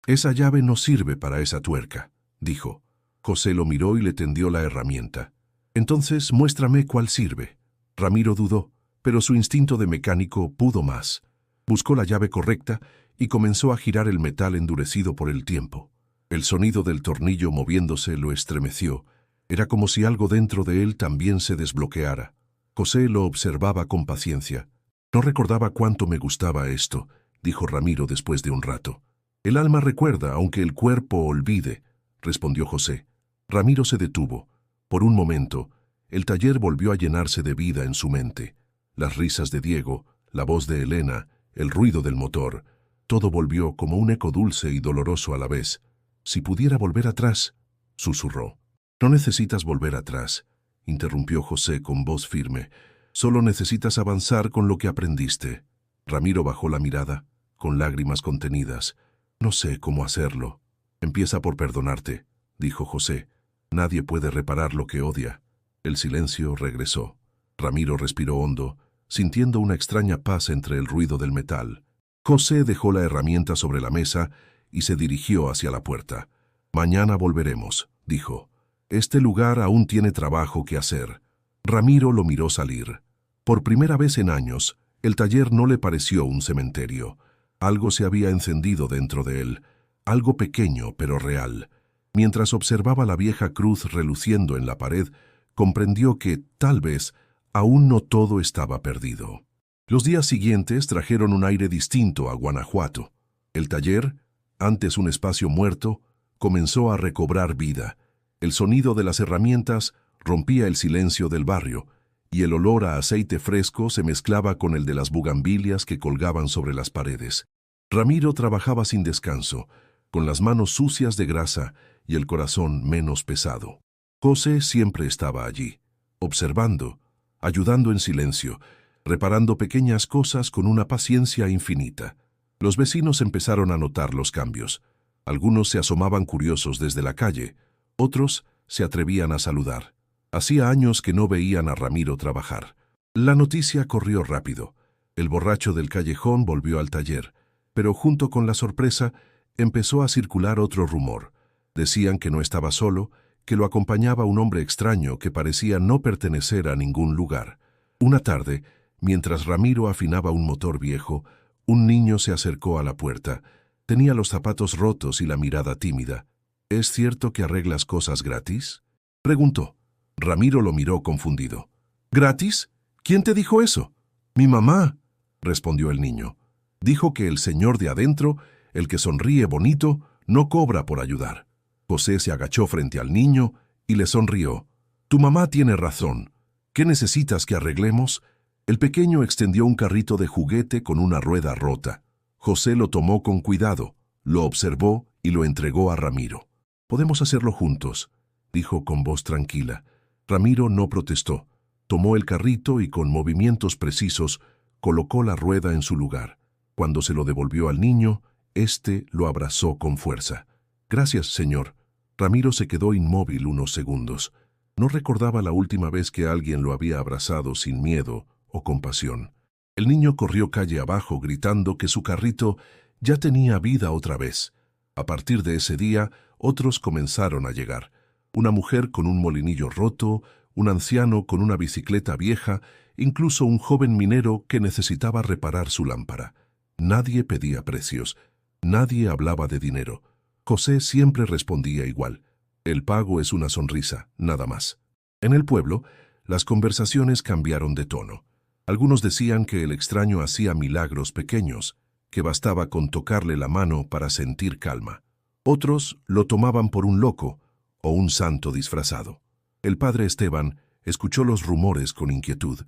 «Esa llave no sirve para esa tuerca», dijo. José lo miró y le tendió la herramienta. «Entonces, muéstrame cuál sirve». Ramiro dudó, pero su instinto de mecánico pudo más. Buscó la llave correcta y comenzó a girar el metal endurecido por el tiempo. El sonido del tornillo moviéndose lo estremeció. Era como si algo dentro de él también se desbloqueara. José lo observaba con paciencia. «No recordaba cuánto me gustaba esto», dijo Ramiro después de un rato. «El alma recuerda, aunque el cuerpo olvide», respondió José. Ramiro se detuvo. Por un momento, el taller volvió a llenarse de vida en su mente. Las risas de Diego, la voz de Elena, el ruido del motor, todo volvió como un eco dulce y doloroso a la vez. «Si pudiera volver atrás», susurró. «No necesitas volver atrás», interrumpió José con voz firme. Solo necesitas avanzar con lo que aprendiste. Ramiro bajó la mirada, con lágrimas contenidas. No sé cómo hacerlo. Empieza por perdonarte, dijo José. Nadie puede reparar lo que odia. El silencio regresó. Ramiro respiró hondo, sintiendo una extraña paz entre el ruido del metal. José dejó la herramienta sobre la mesa y se dirigió hacia la puerta. Mañana volveremos, dijo. Este lugar aún tiene trabajo que hacer. Ramiro lo miró salir. Por primera vez en años, el taller no le pareció un cementerio. Algo se había encendido dentro de él, algo pequeño pero real. Mientras observaba la vieja cruz reluciendo en la pared, comprendió que, tal vez, aún no todo estaba perdido. Los días siguientes trajeron un aire distinto a Guanajuato. El taller, antes un espacio muerto, comenzó a recobrar vida. El sonido de las herramientas rompía el silencio del barrio, y el olor a aceite fresco se mezclaba con el de las bugambilias que colgaban sobre las paredes. Ramiro trabajaba sin descanso, con las manos sucias de grasa y el corazón menos pesado. José siempre estaba allí, observando, ayudando en silencio, reparando pequeñas cosas con una paciencia infinita. Los vecinos empezaron a notar los cambios. Algunos se asomaban curiosos desde la calle, otros se atrevían a saludar. Hacía años que no veían a Ramiro trabajar. La noticia corrió rápido. El borracho del callejón volvió al taller, pero junto con la sorpresa empezó a circular otro rumor. Decían que no estaba solo, que lo acompañaba un hombre extraño que parecía no pertenecer a ningún lugar. Una tarde, mientras Ramiro afinaba un motor viejo, un niño se acercó a la puerta. Tenía los zapatos rotos y la mirada tímida. ¿Es cierto que arreglas cosas gratis?, preguntó. Ramiro lo miró confundido. ¿Gratis? ¿Quién te dijo eso? Mi mamá, respondió el niño. Dijo que el señor de adentro, el que sonríe bonito, no cobra por ayudar. José se agachó frente al niño y le sonrió. Tu mamá tiene razón. ¿Qué necesitas que arreglemos? El pequeño extendió un carrito de juguete con una rueda rota. José lo tomó con cuidado, lo observó y lo entregó a Ramiro. Podemos hacerlo juntos, dijo con voz tranquila. Ramiro no protestó. Tomó el carrito y con movimientos precisos colocó la rueda en su lugar. Cuando se lo devolvió al niño, éste lo abrazó con fuerza. Gracias, señor. Ramiro se quedó inmóvil unos segundos. No recordaba la última vez que alguien lo había abrazado sin miedo o compasión. El niño corrió calle abajo gritando que su carrito ya tenía vida otra vez. A partir de ese día, otros comenzaron a llegar. Una mujer con un molinillo roto, un anciano con una bicicleta vieja, incluso un joven minero que necesitaba reparar su lámpara. Nadie pedía precios, nadie hablaba de dinero. José siempre respondía igual. El pago es una sonrisa, nada más. En el pueblo, las conversaciones cambiaron de tono. Algunos decían que el extraño hacía milagros pequeños, que bastaba con tocarle la mano para sentir calma. Otros lo tomaban por un loco o un santo disfrazado. El padre Esteban escuchó los rumores con inquietud.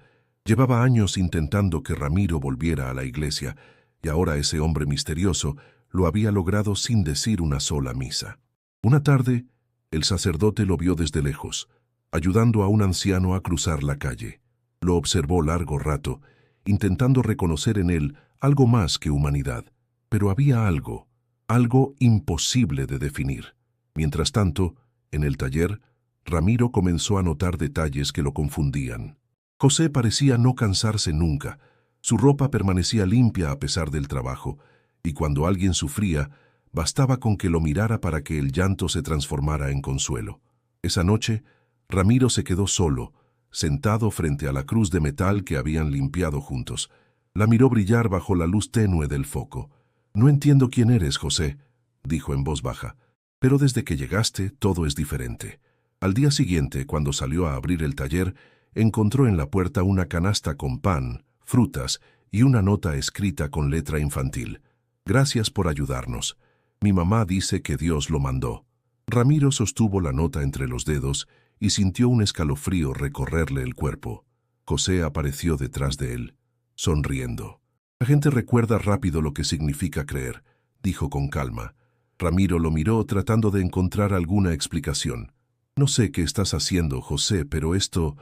Llevaba años intentando que Ramiro volviera a la iglesia, y ahora ese hombre misterioso lo había logrado sin decir una sola misa. Una tarde, el sacerdote lo vio desde lejos, ayudando a un anciano a cruzar la calle. Lo observó largo rato, intentando reconocer en él algo más que humanidad. Pero había algo imposible de definir. Mientras tanto, en el taller, Ramiro comenzó a notar detalles que lo confundían. José parecía no cansarse nunca. Su ropa permanecía limpia a pesar del trabajo, y cuando alguien sufría, bastaba con que lo mirara para que el llanto se transformara en consuelo. Esa noche, Ramiro se quedó solo, sentado frente a la cruz de metal que habían limpiado juntos. La miró brillar bajo la luz tenue del foco. «No entiendo quién eres, José», dijo en voz baja, «pero desde que llegaste todo es diferente». Al día siguiente, cuando salió a abrir el taller, encontró en la puerta una canasta con pan, frutas y una nota escrita con letra infantil. «Gracias por ayudarnos. Mi mamá dice que Dios lo mandó». Ramiro sostuvo la nota entre los dedos y sintió un escalofrío recorrerle el cuerpo. José apareció detrás de él, sonriendo. «La gente recuerda rápido lo que significa creer», dijo con calma. Ramiro lo miró tratando de encontrar alguna explicación. «No sé qué estás haciendo, José, pero esto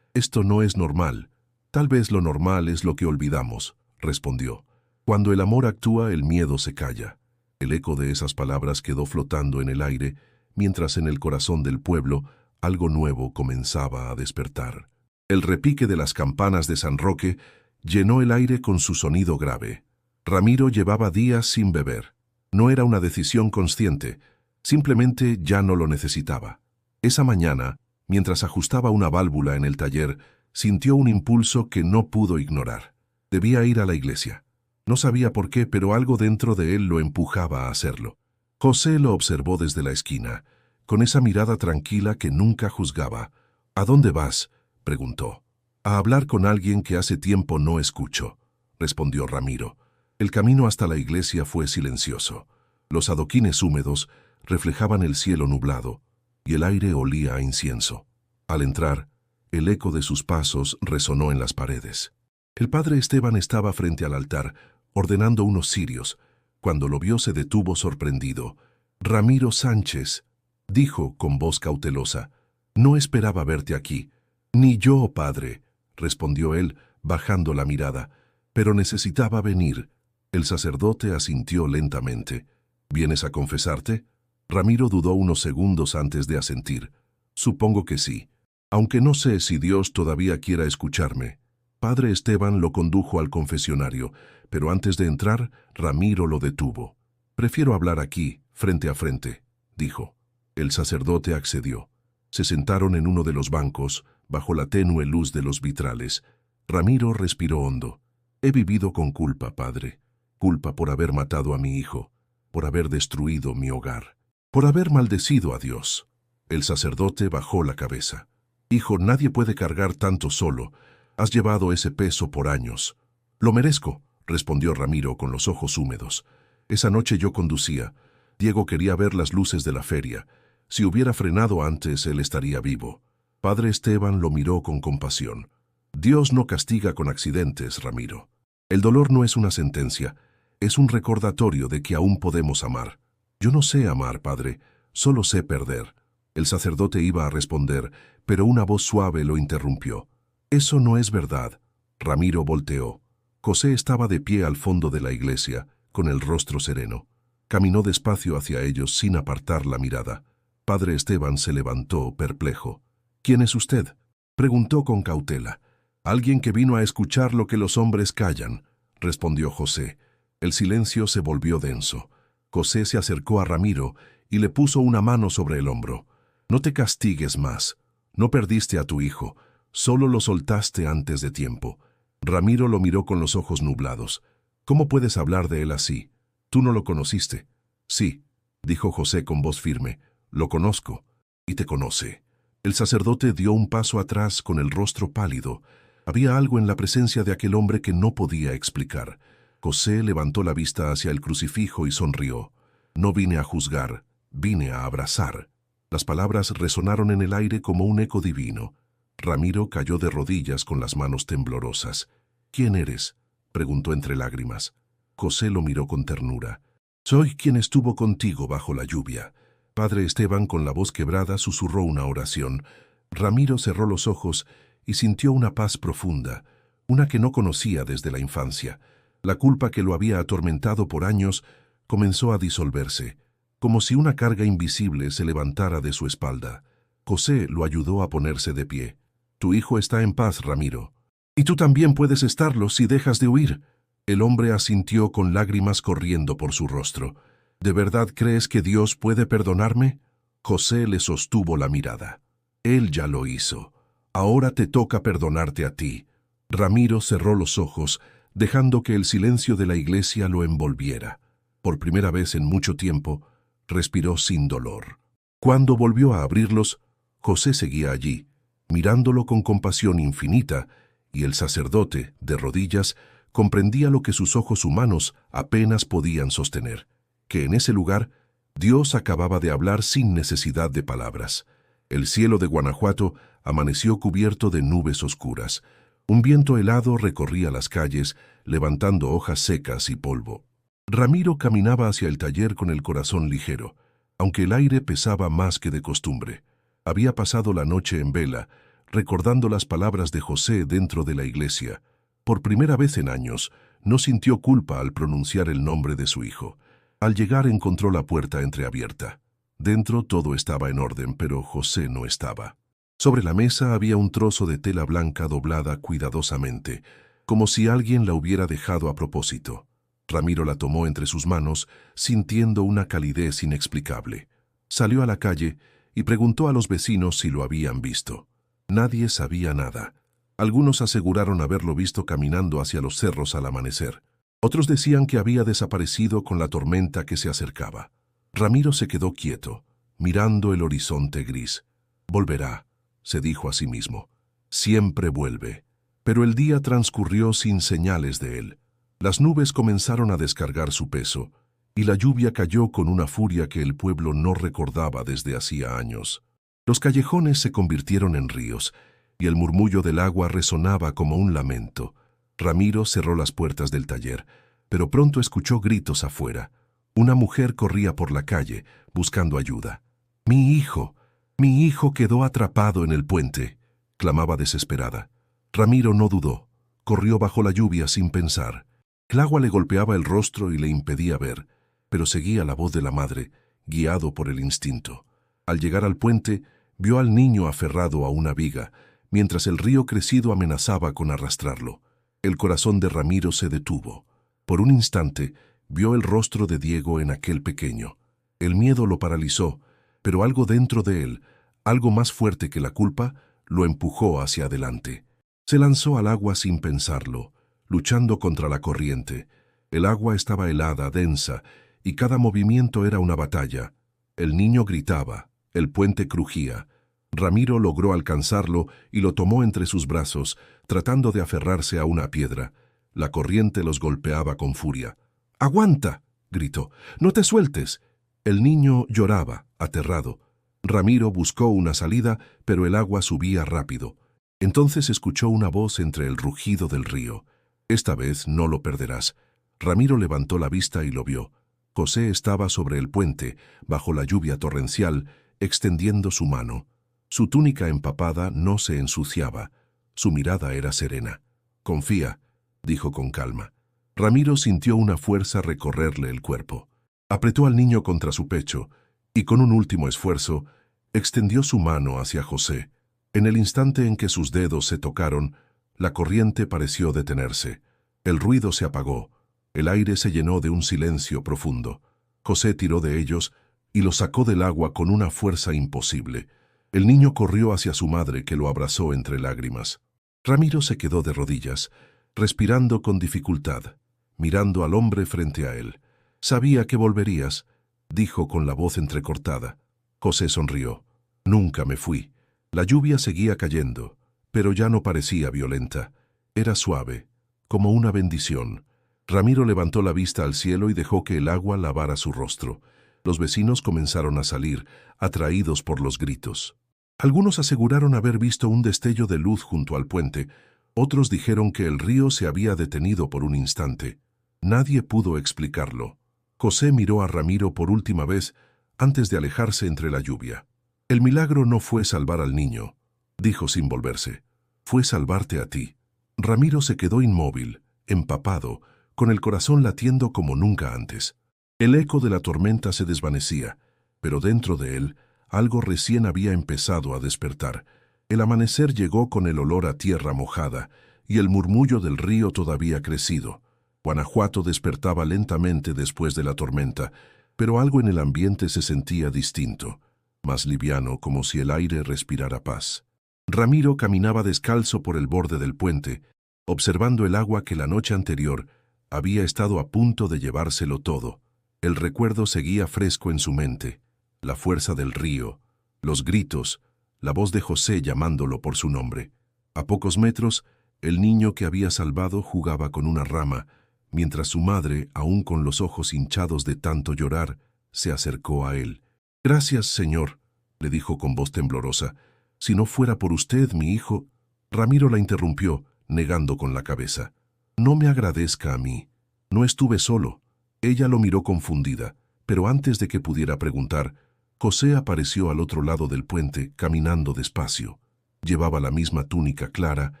no es normal». Tal vez lo normal es lo que olvidamos, respondió. Cuando el amor actúa, el miedo se calla. El eco de esas palabras quedó flotando en el aire, mientras en el corazón del pueblo algo nuevo comenzaba a despertar. El repique de las campanas de San Roque llenó el aire con su sonido grave. Ramiro llevaba días sin beber. No era una decisión consciente, simplemente ya no lo necesitaba. Esa mañana, mientras ajustaba una válvula en el taller, sintió un impulso que no pudo ignorar. Debía ir a la iglesia. No sabía por qué, pero algo dentro de él lo empujaba a hacerlo. José lo observó desde la esquina, con esa mirada tranquila que nunca juzgaba. «¿A dónde vas?», preguntó. «A hablar con alguien que hace tiempo no escucho», respondió Ramiro. El camino hasta la iglesia fue silencioso. Los adoquines húmedos reflejaban el cielo nublado y el aire olía a incienso. Al entrar, el eco de sus pasos resonó en las paredes. El padre Esteban estaba frente al altar, ordenando unos cirios. Cuando lo vio se detuvo sorprendido. «Ramiro Sánchez», dijo con voz cautelosa, «no esperaba verte aquí». «Ni yo, padre», respondió él, bajando la mirada, «pero necesitaba venir». El sacerdote asintió lentamente. «¿Vienes a confesarte?». Ramiro dudó unos segundos antes de asentir. «Supongo que sí, aunque no sé si Dios todavía quiera escucharme». Padre Esteban lo condujo al confesionario, pero antes de entrar, Ramiro lo detuvo. «Prefiero hablar aquí, frente a frente», dijo. El sacerdote accedió. Se sentaron en uno de los bancos, bajo la tenue luz de los vitrales. Ramiro respiró hondo. «He vivido con culpa, padre. Culpa por haber matado a mi hijo, por haber destruido mi hogar, por haber maldecido a Dios». El sacerdote bajó la cabeza. «Hijo, nadie puede cargar tanto solo. Has llevado ese peso por años». «Lo merezco», respondió Ramiro con los ojos húmedos. «Esa noche yo conducía. Diego quería ver las luces de la feria. Si hubiera frenado antes, él estaría vivo». Padre Esteban lo miró con compasión. «Dios no castiga con accidentes, Ramiro. El dolor no es una sentencia, es un recordatorio de que aún podemos amar». «Yo no sé amar, padre, solo sé perder». El sacerdote iba a responder, pero una voz suave lo interrumpió. «Eso no es verdad». Ramiro volteó. José estaba de pie al fondo de la iglesia, con el rostro sereno. Caminó despacio hacia ellos sin apartar la mirada. Padre Esteban se levantó, perplejo. «¿Quién es usted?», preguntó con cautela. «Alguien que vino a escuchar lo que los hombres callan», respondió José. El silencio se volvió denso. José se acercó a Ramiro y le puso una mano sobre el hombro. «No te castigues más. No perdiste a tu hijo. Solo lo soltaste antes de tiempo». Ramiro lo miró con los ojos nublados. «¿Cómo puedes hablar de él así? ¿Tú no lo conociste?». «Sí», dijo José con voz firme. «Lo conozco. Y te conoce». El sacerdote dio un paso atrás con el rostro pálido. Había algo en la presencia de aquel hombre que no podía explicar. José levantó la vista hacia el crucifijo y sonrió. «No vine a juzgar, vine a abrazar». Las palabras resonaron en el aire como un eco divino. Ramiro cayó de rodillas con las manos temblorosas. «¿Quién eres?», preguntó entre lágrimas. José lo miró con ternura. «Soy quien estuvo contigo bajo la lluvia». Padre Esteban, con la voz quebrada, susurró una oración. Ramiro cerró los ojos y sintió una paz profunda, una que no conocía desde la infancia. La culpa que lo había atormentado por años comenzó a disolverse, como si una carga invisible se levantara de su espalda. José lo ayudó a ponerse de pie. «Tu hijo está en paz, Ramiro. Y tú también puedes estarlo si dejas de huir». El hombre asintió con lágrimas corriendo por su rostro. «¿De verdad crees que Dios puede perdonarme?». José le sostuvo la mirada. «Él ya lo hizo. Ahora te toca perdonarte a ti». Ramiro cerró los ojos, dejando que el silencio de la iglesia lo envolviera. Por primera vez en mucho tiempo, respiró sin dolor. Cuando volvió a abrirlos, José seguía allí, mirándolo con compasión infinita, y el sacerdote, de rodillas, comprendía lo que sus ojos humanos apenas podían sostener, que en ese lugar Dios acababa de hablar sin necesidad de palabras. El cielo de Guanajuato amaneció cubierto de nubes oscuras. Un viento helado recorría las calles, levantando hojas secas y polvo. Ramiro caminaba hacia el taller con el corazón ligero, aunque el aire pesaba más que de costumbre. Había pasado la noche en vela, recordando las palabras de José dentro de la iglesia. Por primera vez en años, no sintió culpa al pronunciar el nombre de su hijo. Al llegar encontró la puerta entreabierta. Dentro todo estaba en orden, pero José no estaba. Sobre la mesa había un trozo de tela blanca doblada cuidadosamente, como si alguien la hubiera dejado a propósito. Ramiro la tomó entre sus manos, sintiendo una calidez inexplicable. Salió a la calle y preguntó a los vecinos si lo habían visto. Nadie sabía nada. Algunos aseguraron haberlo visto caminando hacia los cerros al amanecer. Otros decían que había desaparecido con la tormenta que se acercaba. Ramiro se quedó quieto, mirando el horizonte gris. Volverá, se dijo a sí mismo. Siempre vuelve. Pero el día transcurrió sin señales de él. Las nubes comenzaron a descargar su peso, y la lluvia cayó con una furia que el pueblo no recordaba desde hacía años. Los callejones se convirtieron en ríos, y el murmullo del agua resonaba como un lamento. Ramiro cerró las puertas del taller, pero pronto escuchó gritos afuera. Una mujer corría por la calle, buscando ayuda. Mi hijo quedó atrapado en el puente», clamaba desesperada. Ramiro no dudó. Corrió bajo la lluvia sin pensar. El agua le golpeaba el rostro y le impedía ver, pero seguía la voz de la madre, guiado por el instinto. Al llegar al puente, vio al niño aferrado a una viga, mientras el río crecido amenazaba con arrastrarlo. El corazón de Ramiro se detuvo. Por un instante, vio el rostro de Diego en aquel pequeño. El miedo lo paralizó, pero algo dentro de él, algo más fuerte que la culpa, lo empujó hacia adelante. Se lanzó al agua sin pensarlo, luchando contra la corriente. El agua estaba helada, densa, y cada movimiento era una batalla. El niño gritaba, el puente crujía. Ramiro logró alcanzarlo y lo tomó entre sus brazos, tratando de aferrarse a una piedra. La corriente los golpeaba con furia. «¡Aguanta!», gritó. «¡No te sueltes!». El niño lloraba, aterrado. Ramiro buscó una salida, pero el agua subía rápido. Entonces escuchó una voz entre el rugido del río. «Esta vez no lo perderás». Ramiro levantó la vista y lo vio. José estaba sobre el puente, bajo la lluvia torrencial, extendiendo su mano. Su túnica empapada no se ensuciaba. Su mirada era serena. «Confía», dijo con calma. Ramiro sintió una fuerza recorrerle el cuerpo. Apretó al niño contra su pecho y, con un último esfuerzo, extendió su mano hacia José. En el instante en que sus dedos se tocaron, la corriente pareció detenerse. El ruido se apagó. El aire se llenó de un silencio profundo. José tiró de ellos y los sacó del agua con una fuerza imposible. El niño corrió hacia su madre, que lo abrazó entre lágrimas. Ramiro se quedó de rodillas, respirando con dificultad, mirando al hombre frente a él. «Sabía que volverías», dijo con la voz entrecortada. José sonrió. «Nunca me fui». La lluvia seguía cayendo, pero ya no parecía violenta. Era suave, como una bendición. Ramiro levantó la vista al cielo y dejó que el agua lavara su rostro. Los vecinos comenzaron a salir, atraídos por los gritos. Algunos aseguraron haber visto un destello de luz junto al puente. Otros dijeron que el río se había detenido por un instante. Nadie pudo explicarlo. José miró a Ramiro por última vez antes de alejarse entre la lluvia. «El milagro no fue salvar al niño», dijo sin volverse. «Fue salvarte a ti». Ramiro se quedó inmóvil, empapado, con el corazón latiendo como nunca antes. El eco de la tormenta se desvanecía, pero dentro de él algo recién había empezado a despertar. El amanecer llegó con el olor a tierra mojada y el murmullo del río todavía crecido. Guanajuato despertaba lentamente después de la tormenta, pero algo en el ambiente se sentía distinto, más liviano, como si el aire respirara paz. Ramiro caminaba descalzo por el borde del puente, observando el agua que la noche anterior había estado a punto de llevárselo todo. El recuerdo seguía fresco en su mente, la fuerza del río, los gritos, la voz de José llamándolo por su nombre. A pocos metros, el niño que había salvado jugaba con una rama, mientras su madre, aún con los ojos hinchados de tanto llorar, se acercó a él. «Gracias, señor», le dijo con voz temblorosa. «Si no fuera por usted, mi hijo...» Ramiro la interrumpió, negando con la cabeza. «No me agradezca a mí. No estuve solo». Ella lo miró confundida, pero antes de que pudiera preguntar, José apareció al otro lado del puente, caminando despacio. Llevaba la misma túnica clara,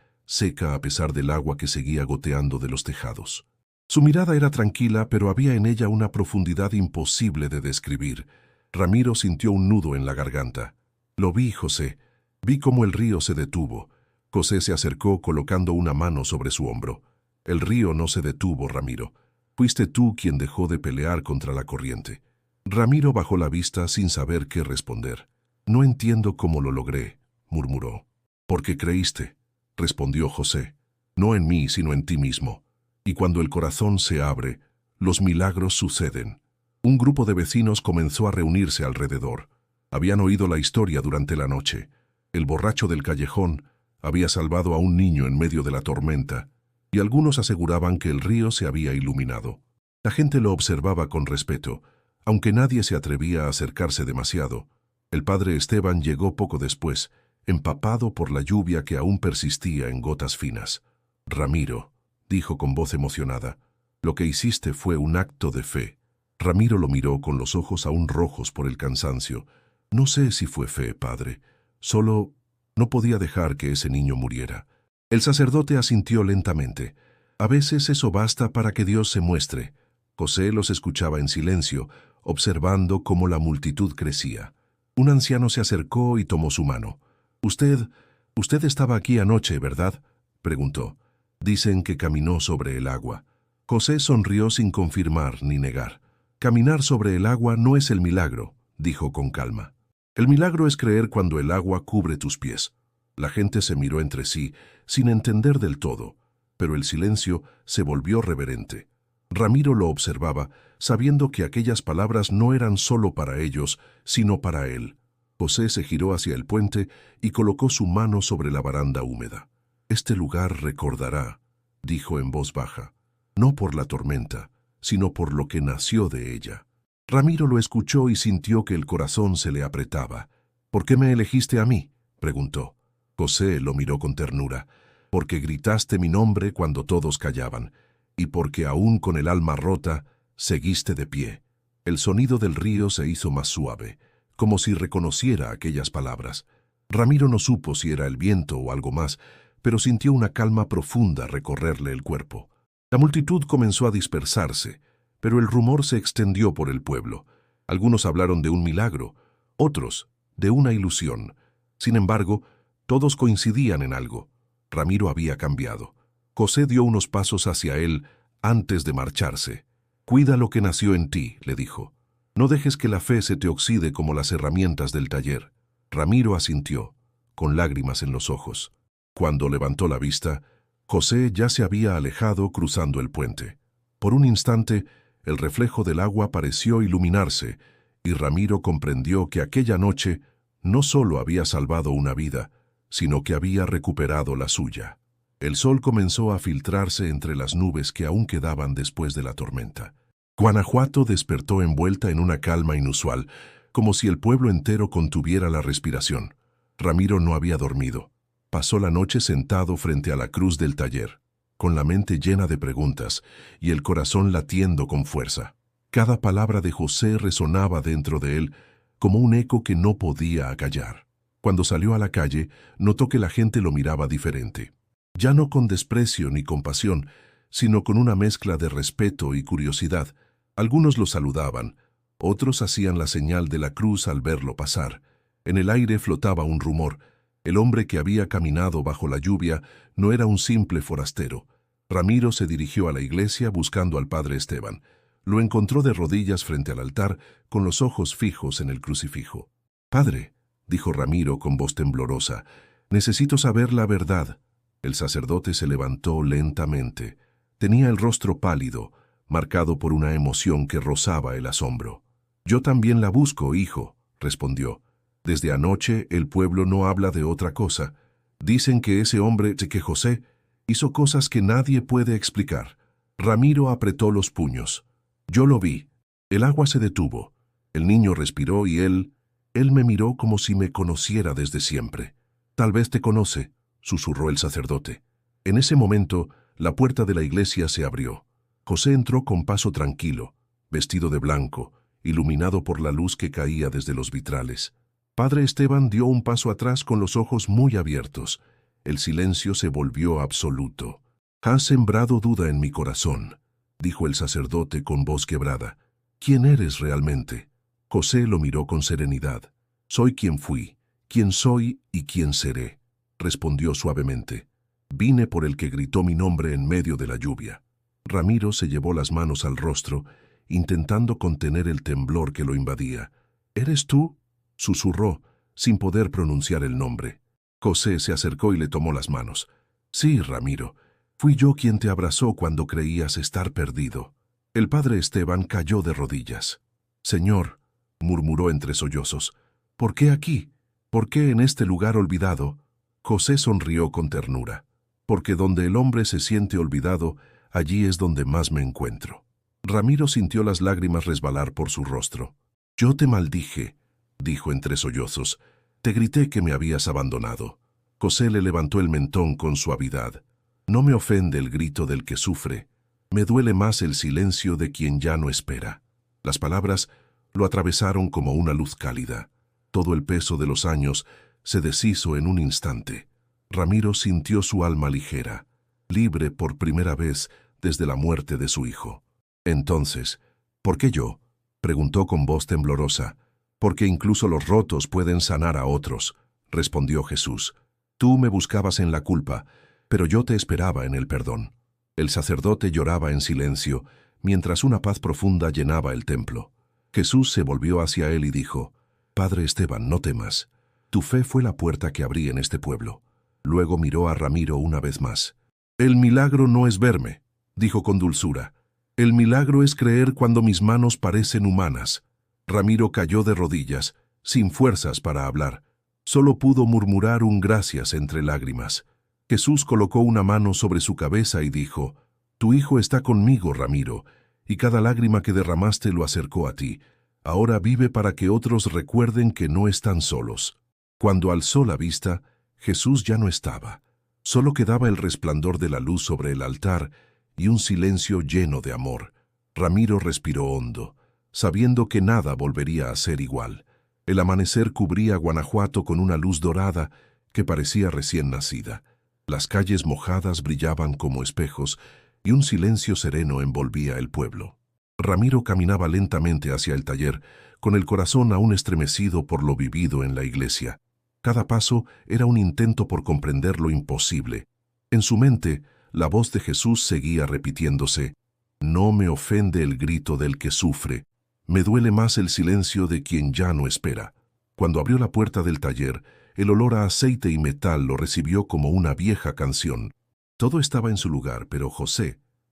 seca a pesar del agua que seguía goteando de los tejados. Su mirada era tranquila, pero había en ella una profundidad imposible de describir. Ramiro sintió un nudo en la garganta. Lo vi, José. Vi cómo el río se detuvo. José se acercó colocando una mano sobre su hombro. El río no se detuvo, Ramiro. Fuiste tú quien dejó de pelear contra la corriente. Ramiro bajó la vista sin saber qué responder. No entiendo cómo lo logré, murmuró. Porque creíste, respondió José. No en mí, sino en ti mismo. Y cuando el corazón se abre, los milagros suceden. Un grupo de vecinos comenzó a reunirse alrededor. Habían oído la historia durante la noche. El borracho del callejón había salvado a un niño en medio de la tormenta, y algunos aseguraban que el río se había iluminado. La gente lo observaba con respeto, aunque nadie se atrevía a acercarse demasiado. El padre Esteban llegó poco después, empapado por la lluvia que aún persistía en gotas finas. Ramiro, dijo con voz emocionada, lo que hiciste fue un acto de fe. Ramiro lo miró con los ojos aún rojos por el cansancio. No sé si fue fe, padre. Solo no podía dejar que ese niño muriera. El sacerdote asintió lentamente. A veces eso basta para que Dios se muestre. José los escuchaba en silencio, observando cómo la multitud crecía. Un anciano se acercó y tomó su mano. Usted estaba aquí anoche, ¿verdad?, preguntó. Dicen que caminó sobre el agua. José sonrió sin confirmar ni negar. Caminar sobre el agua no es el milagro, dijo con calma. El milagro es creer cuando el agua cubre tus pies. La gente se miró entre sí, sin entender del todo, pero el silencio se volvió reverente. Ramiro lo observaba, sabiendo que aquellas palabras no eran solo para ellos, sino para él. José se giró hacia el puente y colocó su mano sobre la baranda húmeda. Este lugar recordará, dijo en voz baja, no por la tormenta, sino por lo que nació de ella. Ramiro lo escuchó y sintió que el corazón se le apretaba. ¿Por qué me elegiste a mí?, preguntó. José lo miró con ternura. Porque gritaste mi nombre cuando todos callaban, y porque aún con el alma rota, seguiste de pie. El sonido del río se hizo más suave, como si reconociera aquellas palabras. Ramiro no supo si era el viento o algo más, pero sintió una calma profunda recorrerle el cuerpo. La multitud comenzó a dispersarse, pero el rumor se extendió por el pueblo. Algunos hablaron de un milagro, otros de una ilusión. Sin embargo, todos coincidían en algo. Ramiro había cambiado. José dio unos pasos hacia él antes de marcharse. «Cuida lo que nació en ti», le dijo. «No dejes que la fe se te oxide como las herramientas del taller». Ramiro asintió, con lágrimas en los ojos. Cuando levantó la vista, José ya se había alejado cruzando el puente. Por un instante, el reflejo del agua pareció iluminarse, y Ramiro comprendió que aquella noche no solo había salvado una vida, sino que había recuperado la suya. El sol comenzó a filtrarse entre las nubes que aún quedaban después de la tormenta. Guanajuato despertó envuelta en una calma inusual, como si el pueblo entero contuviera la respiración. Ramiro no había dormido. Pasó la noche sentado frente a la cruz del taller, con la mente llena de preguntas y el corazón latiendo con fuerza. Cada palabra de José resonaba dentro de él como un eco que no podía acallar. Cuando salió a la calle, notó que la gente lo miraba diferente. Ya no con desprecio ni compasión, sino con una mezcla de respeto y curiosidad. Algunos lo saludaban, otros hacían la señal de la cruz al verlo pasar. En el aire flotaba un rumor. El hombre que había caminado bajo la lluvia no era un simple forastero. Ramiro se dirigió a la iglesia buscando al padre Esteban. Lo encontró de rodillas frente al altar, con los ojos fijos en el crucifijo. «Padre», dijo Ramiro con voz temblorosa, «necesito saber la verdad». El sacerdote se levantó lentamente. Tenía el rostro pálido, marcado por una emoción que rozaba el asombro. «Yo también la busco, hijo», respondió. «Desde anoche el pueblo no habla de otra cosa. Dicen que ese hombre, que José, hizo cosas que nadie puede explicar». Ramiro apretó los puños. «Yo lo vi. El agua se detuvo. El niño respiró y él me miró como si me conociera desde siempre». «Tal vez te conoce», susurró el sacerdote. En ese momento, la puerta de la iglesia se abrió. José entró con paso tranquilo, vestido de blanco, iluminado por la luz que caía desde los vitrales. Padre Esteban dio un paso atrás con los ojos muy abiertos. El silencio se volvió absoluto. «Has sembrado duda en mi corazón», dijo el sacerdote con voz quebrada. «¿Quién eres realmente?» José lo miró con serenidad. «Soy quien fui, quien soy y quien seré», respondió suavemente. «Vine por el que gritó mi nombre en medio de la lluvia». Ramiro se llevó las manos al rostro, intentando contener el temblor que lo invadía. «¿Eres tú?», susurró, sin poder pronunciar el nombre. José se acercó y le tomó las manos. «Sí, Ramiro, fui yo quien te abrazó cuando creías estar perdido». El padre Esteban cayó de rodillas. «Señor», murmuró entre sollozos, «¿por qué aquí? ¿Por qué en este lugar olvidado?» José sonrió con ternura. «Porque donde el hombre se siente olvidado, allí es donde más me encuentro». Ramiro sintió las lágrimas resbalar por su rostro. «Yo te maldije», dijo entre sollozos. «Te grité que me habías abandonado». José le levantó el mentón con suavidad. «No me ofende el grito del que sufre. Me duele más el silencio de quien ya no espera». Las palabras lo atravesaron como una luz cálida. Todo el peso de los años se deshizo en un instante. Ramiro sintió su alma ligera, libre por primera vez desde la muerte de su hijo. «Entonces, ¿por qué yo?», preguntó con voz temblorosa. «Porque incluso los rotos pueden sanar a otros», respondió Jesús. «Tú me buscabas en la culpa, pero yo te esperaba en el perdón». El sacerdote lloraba en silencio, mientras una paz profunda llenaba el templo. Jesús se volvió hacia él y dijo: «Padre Esteban, no temas. Tu fe fue la puerta que abrí en este pueblo». Luego miró a Ramiro una vez más. «El milagro no es verme», dijo con dulzura. «El milagro es creer cuando mis manos parecen humanas». Ramiro cayó de rodillas, sin fuerzas para hablar. Solo pudo murmurar un gracias entre lágrimas. Jesús colocó una mano sobre su cabeza y dijo: «Tu hijo está conmigo, Ramiro, y cada lágrima que derramaste lo acercó a ti. Ahora vive para que otros recuerden que no están solos». Cuando alzó la vista, Jesús ya no estaba. Solo quedaba el resplandor de la luz sobre el altar y un silencio lleno de amor. Ramiro respiró hondo, sabiendo que nada volvería a ser igual. El amanecer cubría Guanajuato con una luz dorada que parecía recién nacida. Las calles mojadas brillaban como espejos y un silencio sereno envolvía el pueblo. Ramiro caminaba lentamente hacia el taller, con el corazón aún estremecido por lo vivido en la iglesia. Cada paso era un intento por comprender lo imposible. En su mente, la voz de Jesús seguía repitiéndose: «No me ofende el grito del que sufre. Me duele más el silencio de quien ya no espera». Cuando abrió la puerta del taller, el olor a aceite y metal lo recibió como una vieja canción. Todo estaba en su lugar, pero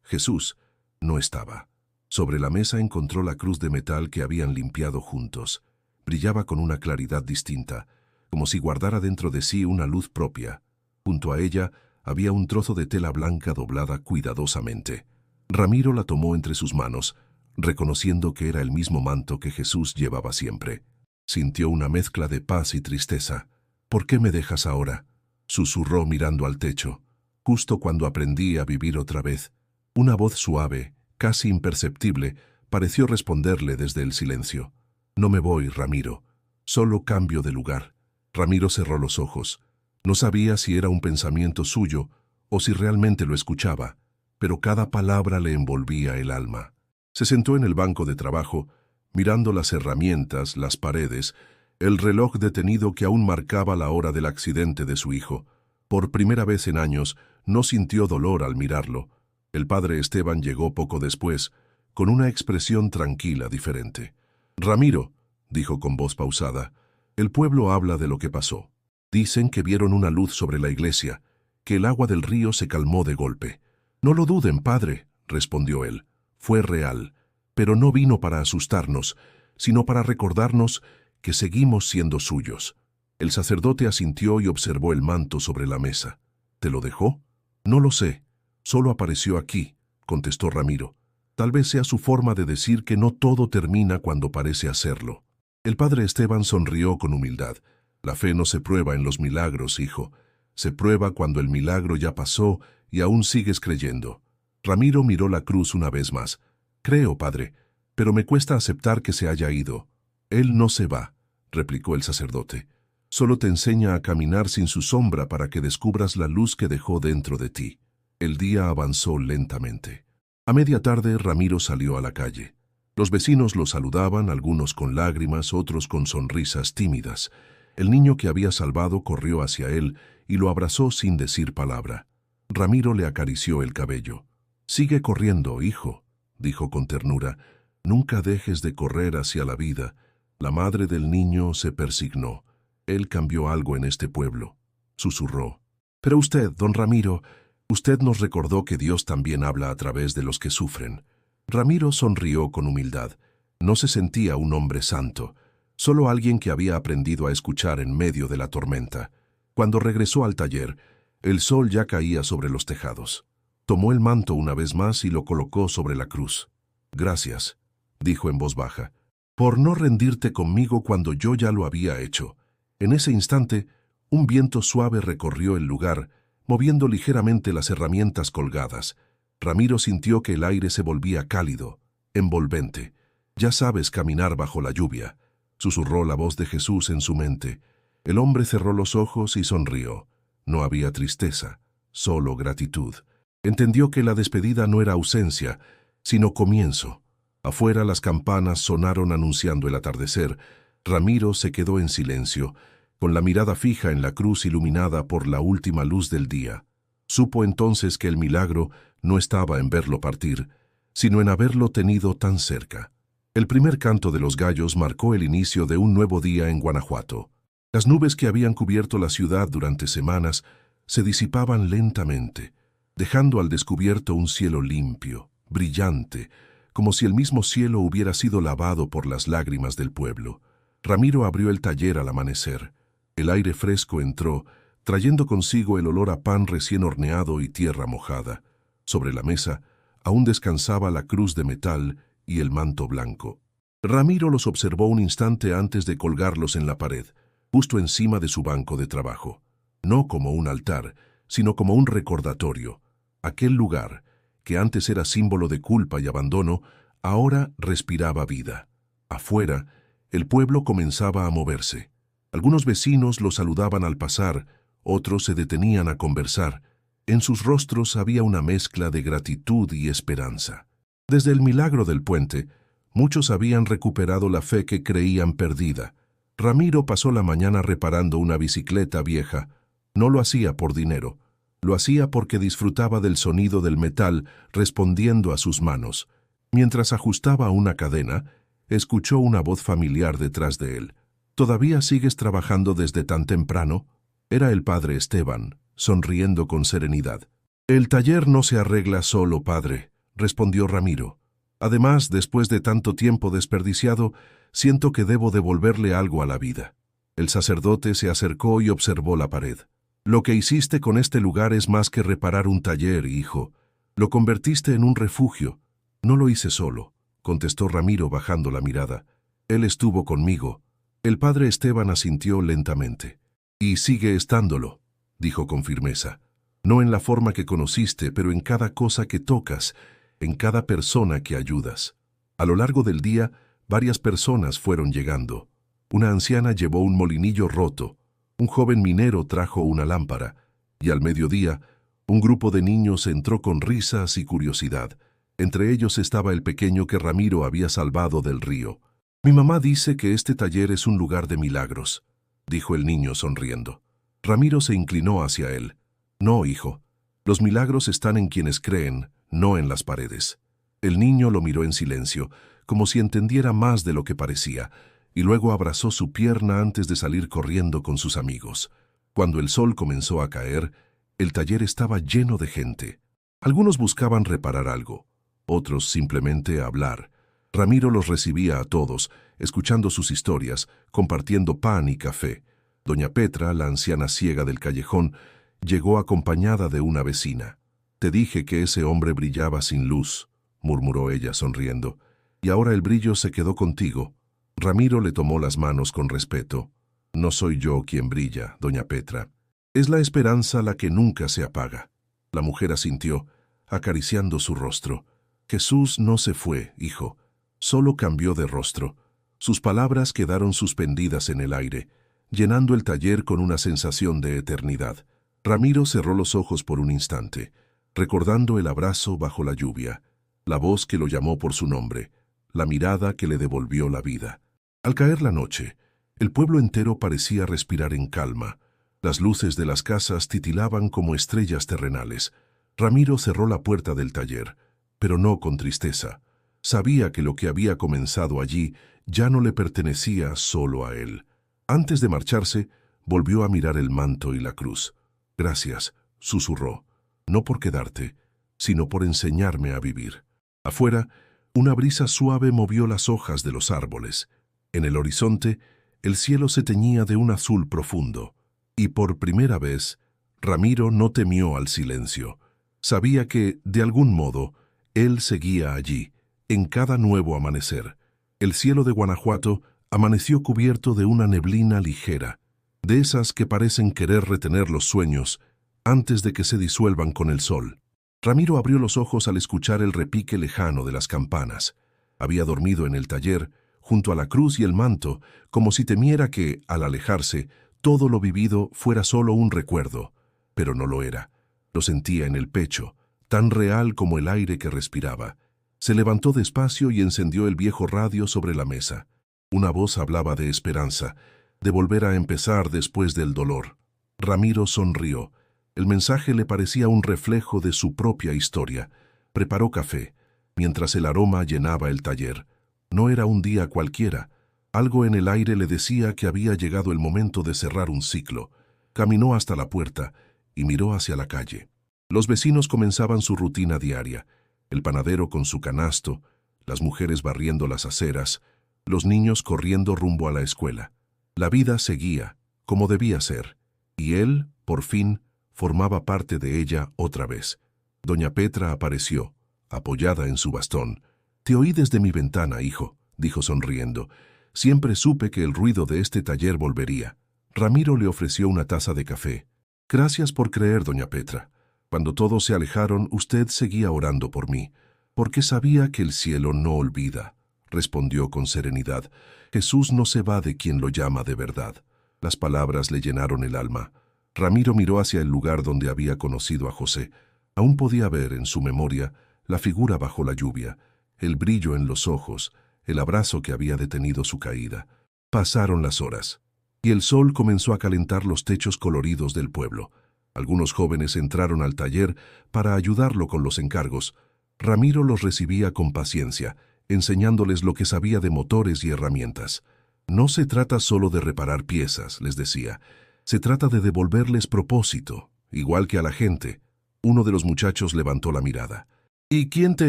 Jesús, no estaba. Sobre la mesa encontró la cruz de metal que habían limpiado juntos. Brillaba con una claridad distinta, como si guardara dentro de sí una luz propia. Junto a ella había un trozo de tela blanca doblada cuidadosamente. Ramiro la tomó entre sus manos, reconociendo que era el mismo manto que Jesús llevaba siempre. Sintió una mezcla de paz y tristeza. «¿Por qué me dejas ahora?», susurró mirando al techo. «Justo cuando aprendí a vivir otra vez». Una voz suave, casi imperceptible, pareció responderle desde el silencio. «No me voy, Ramiro. Solo cambio de lugar». Ramiro cerró los ojos. No sabía si era un pensamiento suyo o si realmente lo escuchaba, pero cada palabra le envolvía el alma. Se sentó en el banco de trabajo, mirando las herramientas, las paredes, el reloj detenido que aún marcaba la hora del accidente de su hijo. Por primera vez en años, no sintió dolor al mirarlo. El padre Esteban llegó poco después, con una expresión tranquila diferente. «Ramiro», dijo con voz pausada, «el pueblo habla de lo que pasó. Dicen que vieron una luz sobre la iglesia, que el agua del río se calmó de golpe». «No lo duden, padre», respondió él. «Fue real, pero no vino para asustarnos, sino para recordarnos que seguimos siendo suyos». El sacerdote asintió y observó el manto sobre la mesa. «¿Te lo dejó?». «No lo sé. Solo apareció aquí», contestó Ramiro. «Tal vez sea su forma de decir que no todo termina cuando parece hacerlo». El padre Esteban sonrió con humildad. «La fe no se prueba en los milagros, hijo. Se prueba cuando el milagro ya pasó y aún sigues creyendo». Ramiro miró la cruz una vez más. «Creo, padre, pero me cuesta aceptar que se haya ido». «Él no se va», replicó el sacerdote. Solo te enseña a caminar sin su sombra para que descubras la luz que dejó dentro de ti. El día avanzó lentamente. A media tarde, Ramiro salió a la calle. Los vecinos lo saludaban, algunos con lágrimas, otros con sonrisas tímidas. El niño que había salvado corrió hacia él y lo abrazó sin decir palabra. Ramiro le acarició el cabello. «Sigue corriendo, hijo», dijo con ternura. «Nunca dejes de correr hacia la vida». La madre del niño se persignó. «Él cambió algo en este pueblo», susurró. «Pero usted, don Ramiro, usted nos recordó que Dios también habla a través de los que sufren». Ramiro sonrió con humildad. No se sentía un hombre santo, solo alguien que había aprendido a escuchar en medio de la tormenta. Cuando regresó al taller, el sol ya caía sobre los tejados. Tomó el manto una vez más y lo colocó sobre la cruz. «Gracias», dijo en voz baja, «por no rendirte conmigo cuando yo ya lo había hecho». En ese instante, un viento suave recorrió el lugar, moviendo ligeramente las herramientas colgadas. Ramiro sintió que el aire se volvía cálido, envolvente. «Ya sabes caminar bajo la lluvia», susurró la voz de Jesús en su mente. El hombre cerró los ojos y sonrió. No había tristeza, solo gratitud. Entendió que la despedida no era ausencia, sino comienzo. Afuera las campanas sonaron anunciando el atardecer. Ramiro se quedó en silencio, con la mirada fija en la cruz iluminada por la última luz del día. Supo entonces que el milagro no estaba en verlo partir, sino en haberlo tenido tan cerca. El primer canto de los gallos marcó el inicio de un nuevo día en Guanajuato. Las nubes que habían cubierto la ciudad durante semanas se disipaban lentamente, dejando al descubierto un cielo limpio, brillante, como si el mismo cielo hubiera sido lavado por las lágrimas del pueblo. Ramiro abrió el taller al amanecer. El aire fresco entró, trayendo consigo el olor a pan recién horneado y tierra mojada. Sobre la mesa aún descansaba la cruz de metal y el manto blanco. Ramiro los observó un instante antes de colgarlos en la pared, justo encima de su banco de trabajo. No como un altar, sino como un recordatorio. Aquel lugar, que antes era símbolo de culpa y abandono, ahora respiraba vida. Afuera, el pueblo comenzaba a moverse. Algunos vecinos lo saludaban al pasar, otros se detenían a conversar. En sus rostros había una mezcla de gratitud y esperanza. Desde el milagro del puente, muchos habían recuperado la fe que creían perdida. Ramiro pasó la mañana reparando una bicicleta vieja. No lo hacía por dinero. Lo hacía porque disfrutaba del sonido del metal respondiendo a sus manos. Mientras ajustaba una cadena, escuchó una voz familiar detrás de él. «¿Todavía sigues trabajando desde tan temprano?» Era el padre Esteban, sonriendo con serenidad. «El taller no se arregla solo, padre», respondió Ramiro. «Además, después de tanto tiempo desperdiciado, siento que debo devolverle algo a la vida». El sacerdote se acercó y observó la pared. «Lo que hiciste con este lugar es más que reparar un taller, hijo. Lo convertiste en un refugio». «No lo hice solo», contestó Ramiro bajando la mirada. «Él estuvo conmigo». El padre Esteban asintió lentamente. «Y sigue estándolo», dijo con firmeza. «No en la forma que conociste, pero en cada cosa que tocas, en cada persona que ayudas». A lo largo del día, varias personas fueron llegando. Una anciana llevó un molinillo roto, un joven minero trajo una lámpara, y al mediodía, un grupo de niños entró con risas y curiosidad. Entre ellos estaba el pequeño que Ramiro había salvado del río. «Mi mamá dice que este taller es un lugar de milagros», dijo el niño sonriendo. Ramiro se inclinó hacia él. «No, hijo. Los milagros están en quienes creen, no en las paredes». El niño lo miró en silencio, como si entendiera más de lo que parecía, y luego abrazó su pierna antes de salir corriendo con sus amigos. Cuando el sol comenzó a caer, el taller estaba lleno de gente. Algunos buscaban reparar algo, otros simplemente hablar. Ramiro los recibía a todos, escuchando sus historias, compartiendo pan y café. Doña Petra, la anciana ciega del callejón, llegó acompañada de una vecina. «Te dije que ese hombre brillaba sin luz», murmuró ella sonriendo, «y ahora el brillo se quedó contigo». Ramiro le tomó las manos con respeto. «No soy yo quien brilla, doña Petra. Es la esperanza la que nunca se apaga». La mujer asintió, acariciando su rostro. «Jesús no se fue, hijo. Solo cambió de rostro. Sus palabras quedaron suspendidas en el aire, llenando el taller con una sensación de eternidad. Ramiro cerró los ojos por un instante, recordando el abrazo bajo la lluvia, la voz que lo llamó por su nombre, la mirada que le devolvió la vida. Al caer la noche, el pueblo entero parecía respirar en calma. Las luces de las casas titilaban como estrellas terrenales. Ramiro cerró la puerta del taller, pero no con tristeza. Sabía que lo que había comenzado allí ya no le pertenecía solo a él. Antes de marcharse, volvió a mirar el manto y la cruz. «Gracias», susurró, «no por quedarte, sino por enseñarme a vivir». Afuera, una brisa suave movió las hojas de los árboles. En el horizonte, el cielo se teñía de un azul profundo. Y por primera vez, Ramiro no temió al silencio. Sabía que, de algún modo, él seguía allí, en cada nuevo amanecer. El cielo de Guanajuato amaneció cubierto de una neblina ligera, de esas que parecen querer retener los sueños antes de que se disuelvan con el sol. Ramiro abrió los ojos al escuchar el repique lejano de las campanas. Había dormido en el taller, junto a la cruz y el manto, como si temiera que, al alejarse, todo lo vivido fuera solo un recuerdo. Pero no lo era. Lo sentía en el pecho, tan real como el aire que respiraba. Se levantó despacio y encendió el viejo radio sobre la mesa. Una voz hablaba de esperanza, de volver a empezar después del dolor. Ramiro sonrió. El mensaje le parecía un reflejo de su propia historia. Preparó café, mientras el aroma llenaba el taller. No era un día cualquiera. Algo en el aire le decía que había llegado el momento de cerrar un ciclo. Caminó hasta la puerta y miró hacia la calle. Los vecinos comenzaban su rutina diaria. El panadero con su canasto, las mujeres barriendo las aceras, los niños corriendo rumbo a la escuela. La vida seguía, como debía ser, y él, por fin, formaba parte de ella otra vez. Doña Petra apareció, apoyada en su bastón. «Te oí desde mi ventana, hijo», dijo sonriendo. «Siempre supe que el ruido de este taller volvería». Ramiro le ofreció una taza de café. «Gracias por creer, doña Petra. Cuando todos se alejaron, usted seguía orando por mí, porque sabía que el cielo no olvida», respondió con serenidad. «Jesús no se va de quien lo llama de verdad». Las palabras le llenaron el alma. Ramiro miró hacia el lugar donde había conocido a José. Aún podía ver en su memoria la figura bajo la lluvia, el brillo en los ojos, el abrazo que había detenido su caída. Pasaron las horas, y el sol comenzó a calentar los techos coloridos del pueblo. Algunos jóvenes entraron al taller para ayudarlo con los encargos. Ramiro los recibía con paciencia, enseñándoles lo que sabía de motores y herramientas. «No se trata solo de reparar piezas», les decía. «Se trata de devolverles propósito, igual que a la gente». Uno de los muchachos levantó la mirada. «¿Y quién te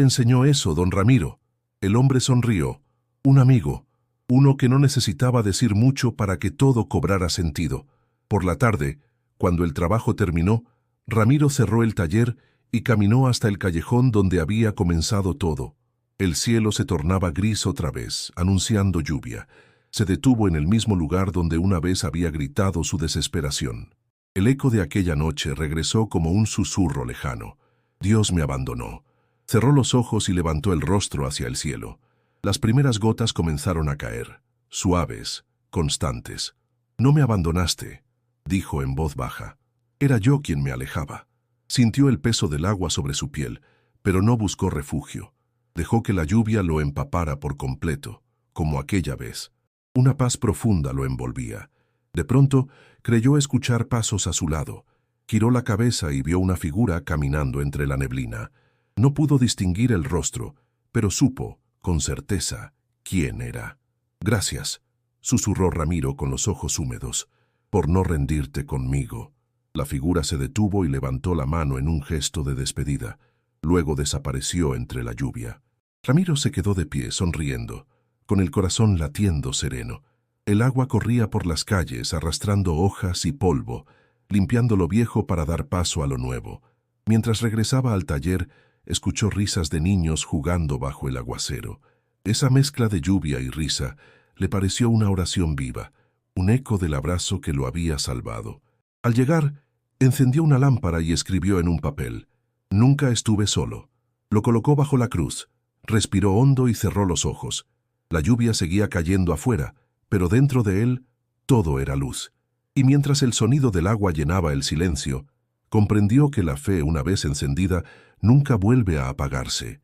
enseñó eso, don Ramiro?» El hombre sonrió. «Un amigo, uno que no necesitaba decir mucho para que todo cobrara sentido». Por la tarde, cuando el trabajo terminó, Ramiro cerró el taller y caminó hasta el callejón donde había comenzado todo. El cielo se tornaba gris otra vez, anunciando lluvia. Se detuvo en el mismo lugar donde una vez había gritado su desesperación. El eco de aquella noche regresó como un susurro lejano. «Dios me abandonó». Cerró los ojos y levantó el rostro hacia el cielo. Las primeras gotas comenzaron a caer, suaves, constantes. «No me abandonaste», dijo en voz baja. «Era yo quien me alejaba». Sintió el peso del agua sobre su piel, pero no buscó refugio. Dejó que la lluvia lo empapara por completo, como aquella vez. Una paz profunda lo envolvía. De pronto, creyó escuchar pasos a su lado. Giró la cabeza y vio una figura caminando entre la neblina. No pudo distinguir el rostro, pero supo, con certeza, quién era. «Gracias», susurró Ramiro con los ojos húmedos, «por no rendirte conmigo». La figura se detuvo y levantó la mano en un gesto de despedida. Luego desapareció entre la lluvia. Ramiro se quedó de pie, sonriendo, con el corazón latiendo sereno. El agua corría por las calles, arrastrando hojas y polvo, limpiando lo viejo para dar paso a lo nuevo. Mientras regresaba al taller, escuchó risas de niños jugando bajo el aguacero. Esa mezcla de lluvia y risa le pareció una oración viva, un eco del abrazo que lo había salvado. Al llegar, encendió una lámpara y escribió en un papel: «Nunca estuve solo». Lo colocó bajo la cruz, respiró hondo y cerró los ojos. La lluvia seguía cayendo afuera, pero dentro de él todo era luz. Y mientras el sonido del agua llenaba el silencio, comprendió que la fe, una vez encendida, nunca vuelve a apagarse.